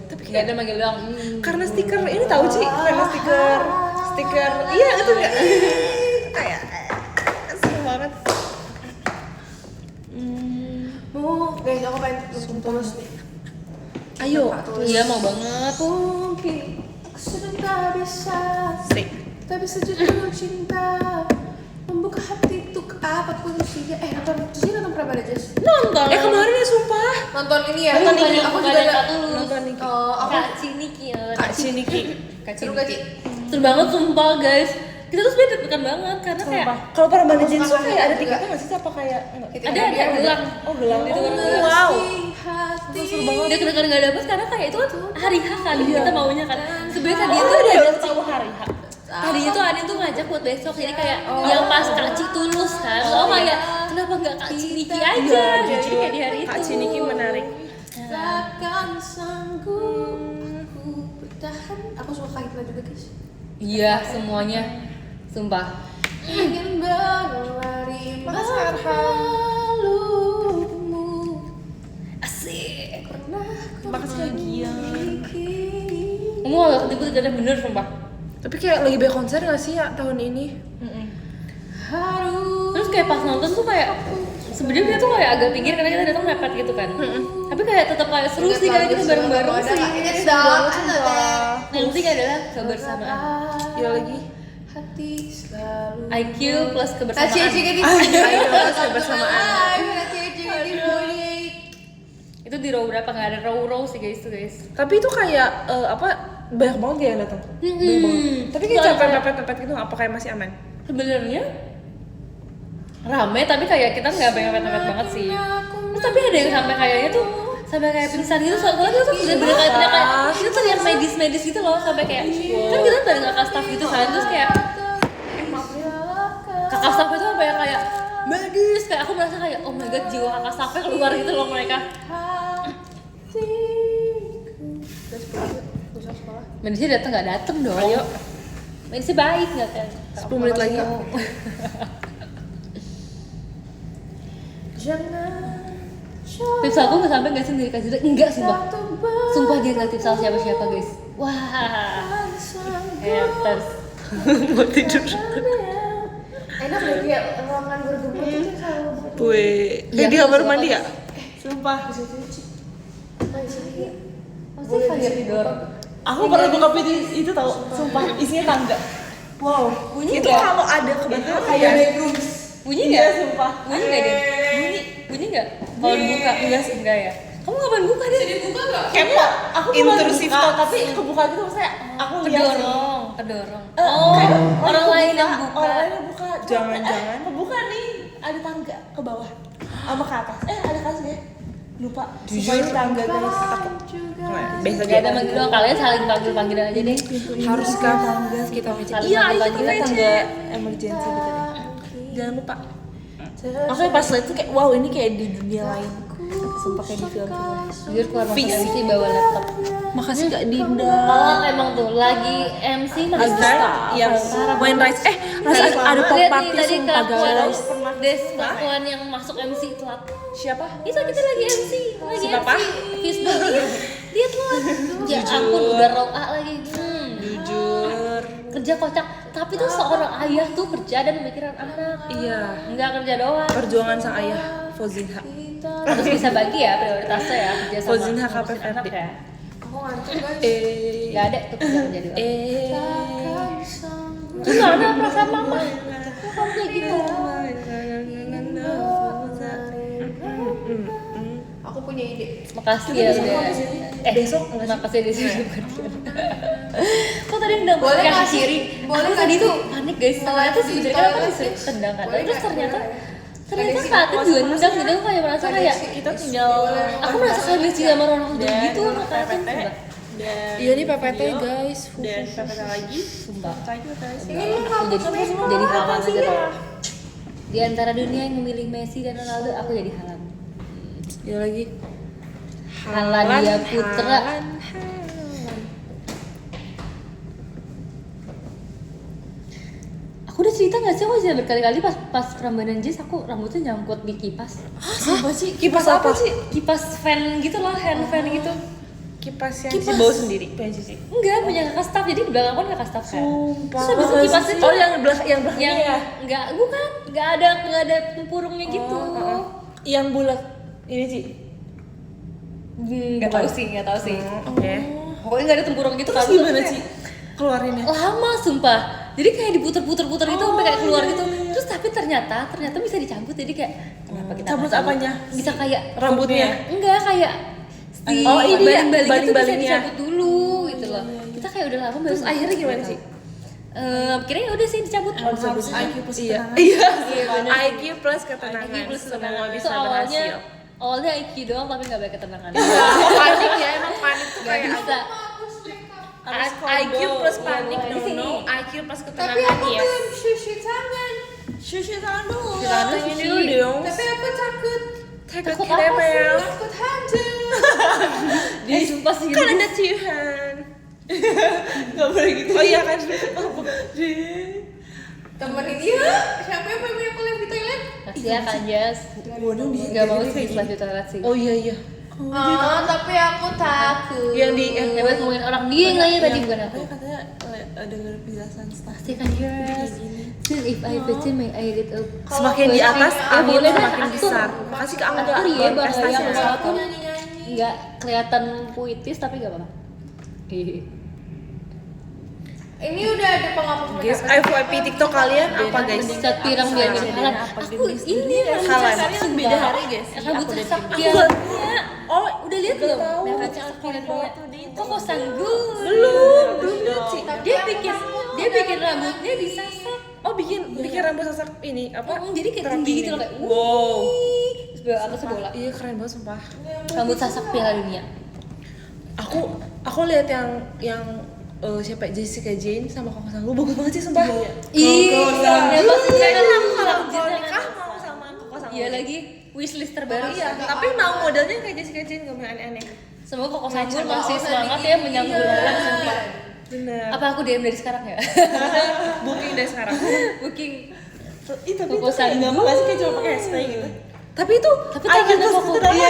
Tapi Enggak ada manggil doang. karena stiker ini tahu sih karena stiker iya itu enggak kayak seru banget. guys, aku pengen tulus nih. Ayo Iya mau banget. Mungkin aku sudah tak bisa, sih tak bisa jujur cinta, membuka hati untuk apapun usia. Nonton berapa deh, Jess? Nonton. kemarin ya sumpah Nonton ini ya? Bukan Aku yang juga bukan yang ada. tak tulus. nonton nih. Aku Kak Ciniki. Kak Ciniki. seru gak sih? Seru banget sumpah guys. Kita tuh sebenernya deg-degan banget karena kayak Kalau para Bani Jinsu suka kayak ada juga. tiketnya nggak sih apa kayak Kita ada dia gelang. oh gelang Itu kan oh, gelang. wow hati. seru banget. Dia deg-degan nggak dapet karena kayak itu kan hari H kan kita maunya kan. Sebenarnya tadi Oh, itu dia ada baru tahu hari H. tadi itu ada tuh ngajak buat besok jadi kayak yang pas Kak Ci tulus kan. Oh kayak kenapa nggak Kak Ciniki aja? Jadi kayak di hari itu. Kak Ciniki menarik. Takkan sanggup aku bertahan. Aku suka kaitnya juga guys. Iya semuanya. Sumpah. Ingin berlari malumu. Asik. Pernah ku Makasih Kak Gia. memiliki. Kamu agak ketibut ada bener sumpah. Tapi kayak lagi banyak konser nggak sih ya tahun ini? Harus Terus kayak pas nonton tuh kayak sebenarnya dia tuh kayak agak pinggir karena kita datang mepet gitu kan. Tapi kayak tetap kayak seru sih kayak kita bareng-bareng sih. It's done. Yang penting adalah kebersamaan. Ya lagi. Hati selalu. IQ plus Nah, kebersamaan. cie-cie gitu. Plus kebersamaan. Itu di row berapa? Nggak ada row sih guys tuh guys. Tapi itu kayak apa banyak banget kayak yang datang. Banyak banget. Tapi kayak Soalnya capek pepet gitu apa kayak masih aman? sebenarnya rame tapi kayak kita nggak pengen banget sih. Terus tapi ada yang sampai kayaknya tuh sampai kayak pingsan gitu, soalnya kita tuh bener-bener kayak itu tuh yang medis gitu loh, sampai kayak kan kita bareng kakak staff gitu kan, terus kayak kakak staff itu sampai yang kayak medis, kayak aku merasa kayak oh my god jiwa kakak staffnya keluar gitu loh mereka. Medisnya datang nggak datang dong. Ayo. Medisnya baik nggak kan? 10 menit lagi. Tips aku nggak sampai nggak sendiri kasih enggak sumpah dia nggak tips siapa guys. Wah haters. Buat tidur. Enak deh kayak ruangan bergembira itu selalu Wih, di kamar mandi ya? Sumpah. bisa cuci. Pasti kaget tidur. Aku pernah buka video itu tau, sumpah isinya tangga. Wow, Bunyi itu nggak? kalau ada kebetulan Kayak bedrooms. Bunyi Iya, nggak? sumpah. Bunyi nggak deh? Bunyi nggak? Kalau dibuka enggak sih enggak ya? Kamu ngapain buka deh? Dibuka nggak? Kepo, aku Intrusif buka, thoughts. tapi kebuka gitu maksudnya aku lihat sih. Kedorong. Kayak Orang lain yang buka. Orang lain yang buka. Jangan-jangan kebuka nih, ada tangga ke bawah sama ke atas. Ada kasnya. Lupa. Supaya tangga guys. Biasa Gak ada manggil doang, kalian saling panggil-panggilan aja deh. Haruskah tangga kita Saling Iya, panggil-panggilan. kita tangga emergency gitu deh. Jangan lupa. Makanya pas lihat tuh kayak wow ini kayak di dunia lain. Sumpah kayak di film. Jujur keluar masuk MC bawa laptop. Makasih Kak Dinda. Kalau emang tuh lagi MC masih Azhar yang main rice rasa ada pop lihat nih party tadi sumpah kelakuan guys. kelakuan yang masuk MC telat. Siapa? Itu kita lagi MC, lagi Si Papa? MC. Facebook dia telat. Ya ampun udah raw A lagi. Jujur. Kerja kocak, tapi tuh seorang ayah tuh kerja dan memikirkan anak. Iya. Enggak kerja doang. Perjuangan sang ayah Fauzinha. Harus bisa bagi ya prioritasnya ya, kerja sama Fauzinha ngurusin KPFD. anak ya. Aku ngantuk guys. Enggak ada tuh kerja jadi orang. Takkan Terus nggak ada perasaan mama. Kok kamu kayak gitu? Aku punya ide. Makasih ya udah. Besok makasih di sini. Kok tadi udah Boleh kasih nggak sih? kiri? Boleh Aku nggak tadi sih? tuh panik guys. Setelah itu sebenarnya kan aku Toilet disuruh tips. tendang kan. Boleh Terus nggak? ternyata Boleh. ternyata saatnya juga nendang gitu. Aku kayak merasa kayak kita tinggal aku merasa kayak benci sama orang tua gitu. Makanya PPT. sumpah. Iya nih PPT guys. Dan PPT lagi. Sumpah. Ini Aku jadi halang aja tuh. Di antara dunia yang memilih Messi dan Ronaldo, aku jadi halang. Ya lagi. Haladia Putra. Aku udah cerita nggak sih? Aku udah berkali-kali pas Ramadan Jazz aku rambutnya nyangkut di kipas. Apa sih? Kipas apa sih? Kipas fan gitu loh, hand fan gitu. Kipas yang si bawa sendiri. Punya Cici. Enggak, punya kakak staff. Jadi di belakang kan kakak staff kan. Sumpah. Terus habis itu kipasnya tuh Oh yang belakangnya yang ya? enggak, bukan, enggak ada tempurungnya gitu. Yang bulat. Ini sih. Enggak tahu sih, enggak tahu sih. Oke. Pokoknya enggak ada tempurung gitu kan. Terus gimana sih? Keluarinnya. Lama sumpah. Jadi kayak diputer-puter gitu sampai kayak keluar gitu. Terus tapi ternyata bisa dicabut. Jadi kayak kenapa kita Cabut nggak apanya? Bisa kayak Rambutnya? enggak kayak di Oh, ini ya, baling-baling itu bisa baling-balingnya. dicabut dulu gitu loh. Kita kayak udah lama Terus akhirnya gimana sih? Kira udah sih dicabut. Harus IQ plus ketenangan. Iya, bener. IQ plus ketenangan. IQ plus Semua ketenangan. bisa Itu berhasil. awalnya IQ doang tapi nggak banyak ketenangan. Panik ya, emang panik tuh Nggak kayak bisa. IQ plus panik, Di no sini. no. IQ plus Tapi ketenangan aku ya. belum cuci tangan. Cuci tangan dulu. Cuci tangan dulu, Tangan cuci. dulu dong. Tapi aku takut. Takut kita apa sih? pel. Takut hantu. Sumpah sih. Kan ada Tuhan. Gak boleh gitu. Oh iya kan. Temenin dia. Siapa yang punya aku live di toilet? Kasih ya kan Jas. Gak mau sih di di toilet sih. Oh iya iya. Tapi aku takut. Yang di Hebat ngomongin orang dia yang nanya tadi bukan aku. katanya dengar penjelasan staff. Pasti kan Jas. Still if I pretend my eyelid up. Semakin di atas angin boleh dah, semakin aktor. besar. Makasih ke Angga. Aktor ya bang, Prestasi yang besar. walaupun Nyanyi-nyanyi. nggak kelihatan puitis tapi gak apa-apa. Ini udah ada penghapus Guys, makeup. FYP TikTok kalian apa guys? Cat pirang dia mirip halan. Aku ini rambut Halan. sasak Beda sumpah. hari, guys. Rambut sasak Aku dia. nggak- Oh, udah lihat udah belum? tahu. Merah cakep rambutnya. Koko Sanggul. belum lihat sih. Dia bikin rambutnya disasak. Oh, bikin rambut sasak ini apa? Jadi kayak terapi tinggi gitu ini. loh kayak Wow. Terus bawa atas bola. Iya, keren banget sumpah. Rambut sasak Piala Dunia. Aku lihat yang siapa Jessica Jane sama Koko Sanggul bagus banget sih sumpah. Iya, pasti mereka Kalau nikah mau sama Koko Sanggul. Iya lagi wishlist terbaru. Iya, tapi mau modelnya kayak Jessica Jane, gak mau aneh-aneh. Semoga Koko Sanggul masih semangat ya menyambut bulan sumpah. Bener. Apa aku DM dari sekarang ya? Booking deh sekarang. Booking. Ih, tapi Koko itu kayak Sanggul. gampang gak sih kayak cuma pakai hairspray gitu. Tapi itu Tangannya Koko. Iya.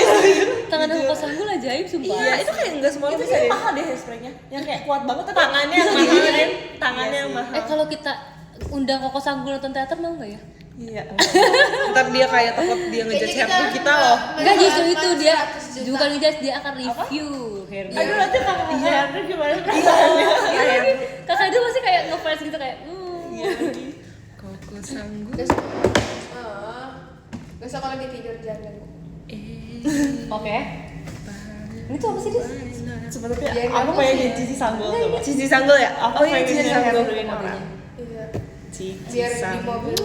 Tangannya Koko Sanggul ajaib sumpah. Iya, itu kayak enggak semua orang Itu bisa kayak deh. mahal deh hairspray-nya. Yang kayak kuat banget tapi Tangannya yang mahal, tangannya yang mahal. Kalau kita undang Koko Sanggul nonton teater mau nggak ya? Iya. Ntar dia kayak takut dia ngejudge hairdo kita loh. Enggak, justru itu dia bukan ngejudge, dia akan review hairnya. aduh nanti kalau ngomong hairnya gimana? Iya. Kakak itu pasti kayak ngefans gitu kayak Koko Sanggul. Besok kalau lagi tidur jangan. Oke. Ini tuh apa sih, Dis? Sebenarnya Biar aku bagus pengen ya. jadi Cici Sanggul tuh. Pak. Cici Sanggul ya? Aku Oh iya, pengen Cici jadi Sanggul. hairdoin orang. Iya. Cici Biar di Sanggul. mobil.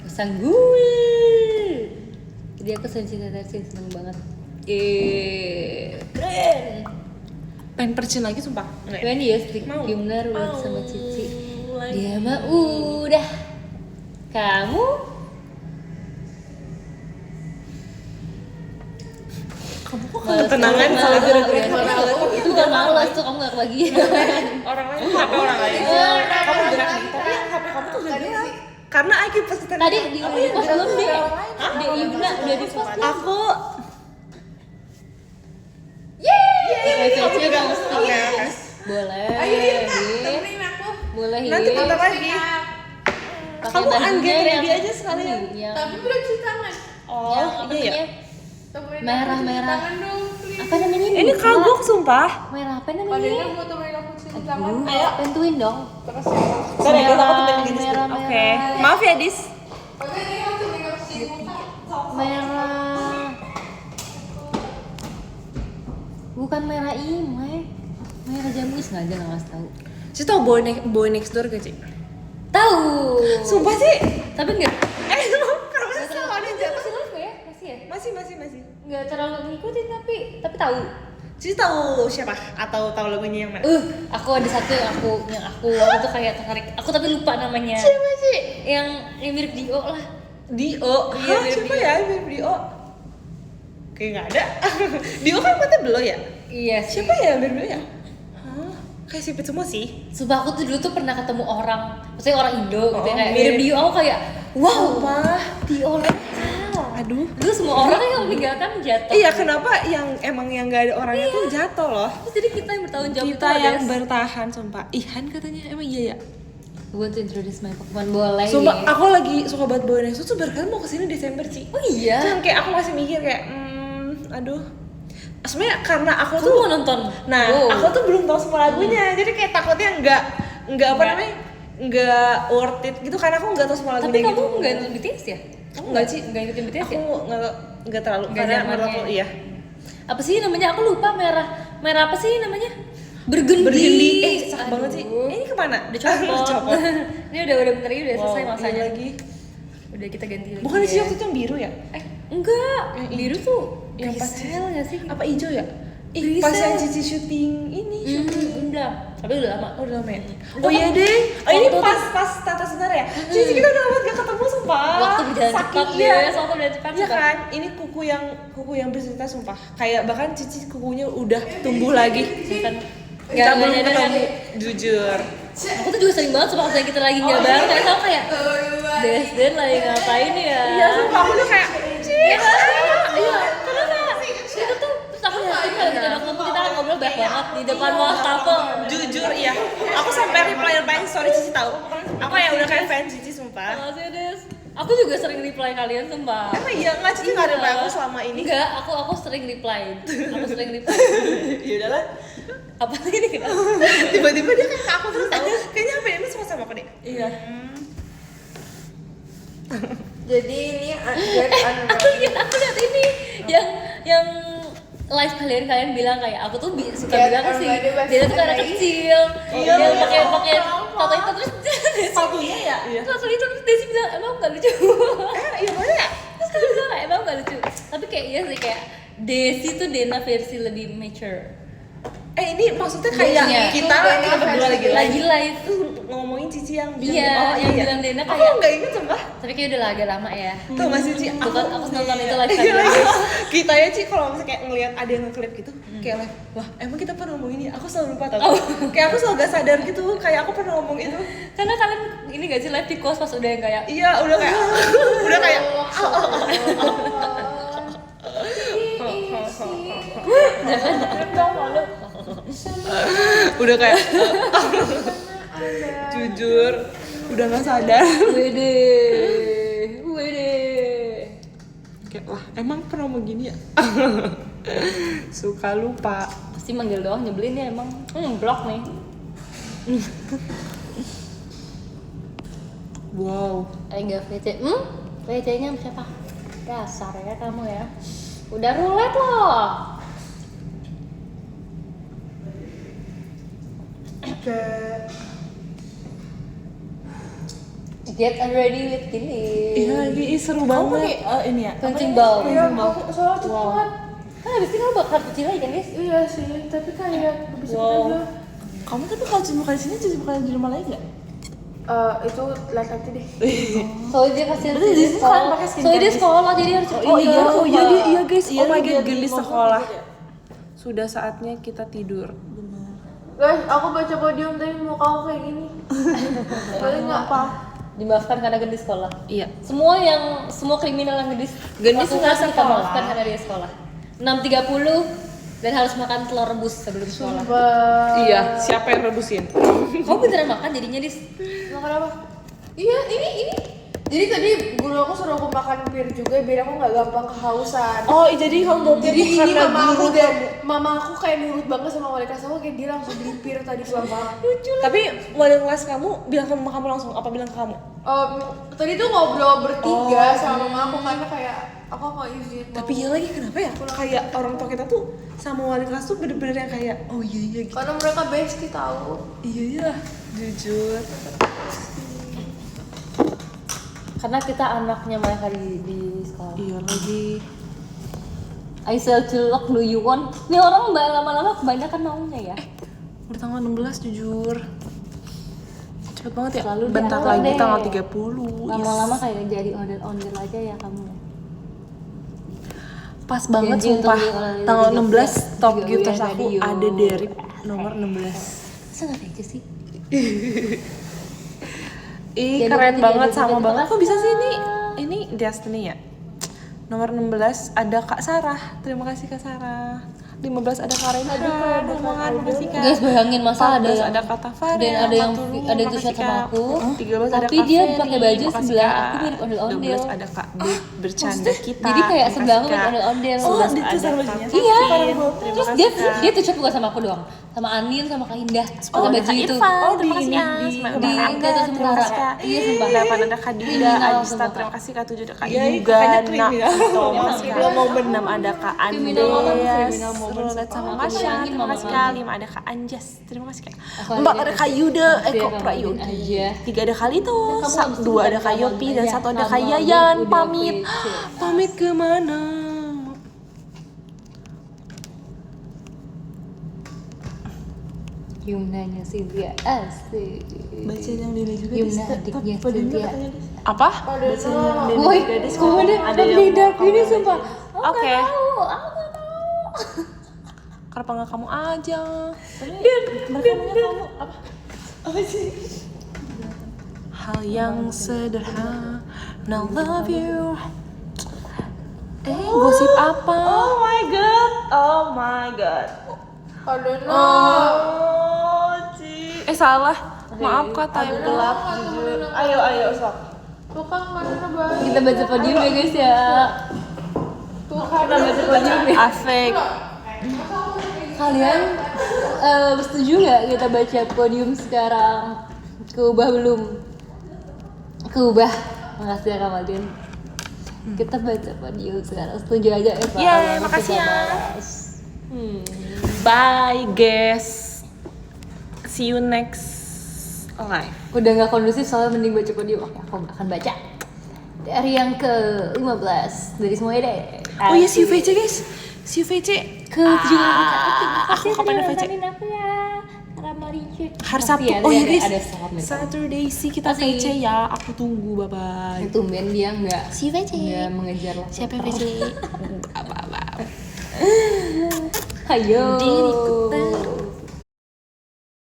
Sanggul. Jadi aku seneng banget. Keren. Pengen percin lagi sumpah. Enggak ya? Keren ya, Strik Mau. Gimnar udah sama Cici. Dia mah udah. Kamu Kamu kok Males kenangan banget. kalau gara-gara Males. Itu gak males tuh, kamu gak kebagian. orang lain HP orang lain. Kamu gerak nih, tapi yang HP kamu tuh gak gerak. Karena Aki pasti Tadi di post belum deh. Di Yuna udah di post. aku Kamu juga mesti. Oke. Boleh. Ayo Dis. temenin aku. Boleh. Nanti Dis. bentar lagi. Pakai Kamu bajunya unget ready yang- aja sekalian. yang- Tapi belum cuci tangan. Oh, yang apa iya ya. namanya? Temenin Merah, aku cuci merah. tangan dong, please. Apa namanya? Ini Lupa. kagok sumpah. Merah apa Padahal namanya? mau temenin aku cuci tangan. Ayo, bantuin dong. Terus ya. Sorry, aku takut temen gini. merah, Oke. merah. Maaf ya, Dis. Oke, ini aku temenin aku cuci muka. Merah. Bukan merah imlek. Merah jamu sengaja nggak ngasih tahu. Sih tau boy next door gak, Ci? Tahu. Sumpah sih. Tapi enggak. Kenapa sih sama ada yang jatuh? Masih live nggak ya? Masih ya? Masih. Nggak terlalu ngikutin tapi tahu. Cici tahu siapa? Atau tahu lagunya yang mana? Aku ada satu yang aku waktu itu kayak tertarik. Aku tapi lupa namanya. Siapa sih? Yang mirip Dio lah. Dio. Iya, Hah, mirip siapa Dio. ya mirip Dio? Kayak nggak ada. Dio kan mata belo ya? Iya. Siapa ya yang mirip Dio ya? Hah? Kayak sipit semua sih. Sumpah aku tuh dulu tuh pernah ketemu orang, maksudnya orang Indo gitu Oh, ya, kayak mirip. mirip Dio. Aku kayak wow, Sumpah. Dio lokal. Aduh. Dulu semua orang yang meninggalkan jatuh. Iya, kenapa yang emang yang nggak ada orangnya tuh jatuh loh? Terus jadi kita yang bertanggung jawab Kita itu yang ada. bertahan, sumpah. Ihan katanya, emang iya ya? Gue tuh introduce my Pokemon boleh. Sumpah, aku lagi suka banget Boy Next Door tuh berkali mau kesini Desember, Ci. Oh iya. Cuman kayak aku masih mikir kayak, aduh. Sebenarnya karena aku Aku tuh mau nonton. Nah, Wow. aku tuh belum tahu semua lagunya. Jadi kayak takutnya nggak apa Nggak. namanya? Nggak worth it gitu karena aku nggak tahu semua Tapi lagunya kamu gitu. nggak nonton BTS ya? Kamu Nggak, Ci. nggak ikutin BTS Aku ya? nggak terlalu Nggak karena zamannya. menurut aku iya. Apa sih namanya? Aku lupa merah. Merah apa sih namanya? Burgundy. Burgundy. Cakep Aduh. banget sih. Ini kemana? Udah copot. Copot. Ini udah bentar ini udah selesai Wow, masanya. iya lagi. Udah kita ganti lagi. Bukan ya. sih waktu itu yang biru ya? Enggak. Yang Biru tuh yang pas pastel nggak sih? apa hijau ya? Grisel. Pas yang Cici syuting ini. Udah. Tapi udah lama. Oh, udah lama ya? Oh iya deh. Oh ini Waktu pas tata sebentar ya? Cici kita udah lama gak ketemu sumpah. Waktu berjalan Saking cepat iya. deh. Waktu berjalan cepat. Iya sumpah. kan? Ini kuku yang bercerita sumpah. Kayak bahkan Cici kukunya udah tumbuh lagi. Kan. Kita belum nyadar kan. ketemu. Jujur. Aku tuh juga sering banget sumpah waktu kita lagi nyabar. Kayak tau kayak Desden lagi ngapain ya? Iya sumpah aku tuh kayak Iya kan? Iya. Kenapa? Itu tuh terus aku yakin kalau kita udah ketemu kita akan ngobrol banyak banget di depan wastafel. jujur iya. Aku sampai reply story Cici tahu. Aku yang udah kayak fan Cici sumpah. Makasih Des. Aku juga sering reply kalian sumpah. Emang iya nggak Cici nggak reply aku selama ini. Enggak, aku sering reply. Aku sering reply. Ya udahlah. Apa sih ini kenapa? Tiba-tiba dia kayak ke aku terus tahu. Kayaknya apa ini semua sama aku deh. Iya. Jadi ini get unready. Aku lihat ini yang live kalian bilang kayak aku tuh suka Get bilang sih unready by dia tuh karena Sunday. kecil yang pakai foto itu terus Satunya ya? Iya. foto itu terus Desi bilang emang nggak lucu Iya mana ya? terus kalian bilang kayak emang nggak lucu tapi kayak iya sih kayak Desi tuh Dena versi lebih mature Ini maksudnya kayak Iya. kita berdua lagi live ngomongin Cici yang bilang iya oh, yang iya. bilang Dena Aku kayak nggak inget sumpah. tapi kayak udah agak lama ya Tuh Mas Cici, Tuh kan aku nonton itu live Iya, kalian guys kita ya Ci kalau misalnya kayak ngelihat ada yang nge-clip gitu kayak live, wah emang kita pernah ngomong ini? Aku selalu lupa tau kayak aku selalu gak sadar gitu, kayak aku pernah ngomong itu karena kalian ini gak sih live di kos pas udah yang kayak iya, udah kayak udah kayak jujur udah gak sadar wede kayak wah emang pernah ngomong gini ya suka lupa pasti manggil doang nyebelin ya emang blok nih wow enggak VC VC nya siapa dasar ya kamu ya udah roulette loh get ready with gini iya lagi seru banget ini ya punching ball Iya, aku soalnya cepet banget. kan habis ini lo bakal kecil lagi kan guys Iya sih, tapi kayak lebih cepet Wow. aja. kamu tapi kalau cuci muka di sini cuci muka di rumah lagi nggak Itu lihat nanti deh. soalnya dia kasih Berarti di sini kalian pakai skincare soalnya dia guys? sekolah jadi harus cepet iya guys Iya, oh my biar god gelis di sekolah sudah saatnya kita tidur Guys, aku baca podium tapi muka aku kayak gini. Boleh nggak? Apa? dimaafkan karena gendis sekolah iya semua kriminal yang gendis Gendis lakukan nggak kita sekolah. maafkan karena dia sekolah 6.30 dan harus makan telur rebus sebelum sekolah iya siapa yang rebusin kamu beneran makan jadinya dis Makan apa? Iya, ini. Jadi tadi guru aku suruh aku makan bir juga biar aku nggak gampang kehausan. oh jadi kamu bawa Jadi ini karena mama aku guru dan mama aku kayak nurut banget sama wali kelas aku kayak dia langsung beli bir tadi pulang. tapi wali kelas kamu bilang ke mama kamu langsung apa bilang ke kamu Tadi tuh ngobrol bertiga sama mama aku karena kayak aku mau izin. tapi ya lagi kenapa ya kayak orang tua kita tuh sama wali kelas tuh bener-bener yang kayak oh iya gitu Karena mereka bestie tahu. iya jujur karena kita anaknya mereka di sekolah iya lagi I sell cilok do you want ini orang lama-lama kebanyakan maunya ya udah tanggal 16 jujur cepet banget ya Selalu bentar diatur lagi deh. tanggal 30 lama-lama kayak jadi ondel-ondel aja ya kamu pas banget Janji untuk sumpah beli kalau tanggal di 16 top Jogja gifters dari aku Yo. ada dari nomor 16 masa nggak aja sih ih Jadi keren nanti banget dia sama juga banget terima kok bisa sih kasih. ini Destiny ya nomor 16 ada Kak Sarah terima kasih Kak Sarah 15 ada Kak Renha Roman makasih Kak guys bayangin masa 14 ada ada Kak Tafara dan ada yang 40, ada makasih, t-shirt sama Kak. aku 13 ada tapi Kak dia Ferry, pakai baju makasih, sebelah Kak. aku mirip ondel-ondel 12 ada Kak B bercanda kita jadi kayak makasih, sebelah aku mirip Kak. ondel-ondel Oh, 11 di ada tulisan Kak- bajunya. iya Terima terus kasih, dia Kak. dia t-shirt bukan sama aku doang sama Anin sama Kak Indah pakai baju itu Oh, di terima kasih, ini Kak. di Semangat di Kak. Gatot Terima Sementara kasih, Kak. iya sumpah 8 ada Kak Dinda, Kriminal, Agista, sumpah, terima Kak. kasih Kak 7 ada Kak Iya, Yuga, kakaknya Nak, kriminal. Thomas, Kriminal. mau 6 ada Kak Kriminal banget, Andes, kriminal moment. Rolet sama Aku Masya, bilangin terima mama kasih kamu. Kak 5 ada Kak Anjas, terima kasih Kak Aku 4 aja ada Kak Yuda, Biar Kok kamu Prayogi aja. 3 ada Kalito, Kan kamu habis 2 ada itu Kak kan Yopi, dan aja. 1 ada Sama Kak dia Yayan, udah pamit PC. pamit kemana? Yumnanya Cynthia asik Baca yang Dina juga Yumna adiknya Cynthia Apa? woi kamu ada yang dark ini sumpah Oke. aku nggak tahu Kenapa nggak kamu aja? Mereka nanya kamu apa? Apa sih? Hal yang sederhana, love you. Gosip apa? Oh my god, oh my god. Aduh, no. Oh, Ci. Salah. Maaf Kak, time gelap. Jujur. Ayo, sok. Tuh kan mana baik. kita baca podium ya guys ya Tuh kan. kita baca podium ya Asik. kalian setuju nggak kita baca podium sekarang keubah belum keubah makasih ya Kak Martin Kita baca video sekarang. Setuju aja ya Pak. Iya, makasih ya. Bye guys. See you next live. Udah nggak kondusif soalnya mending baca video. Oke, aku akan baca dari yang ke-15 dari semuanya deh. Oh iya, see you VC guys. See you VC. Ke-17 Aku kapan VC? aku ya. Ramarijek. Hari Sabtu. Ya, Oh iya ada- guys. ada salam dari kamu. Saturday sih kita Pasti. VC ya. Aku tunggu, bye bye. Tumben dia nggak See you VC. nggak mengejar lo. Siapa VC? Apa-apa. Ayo. Diriku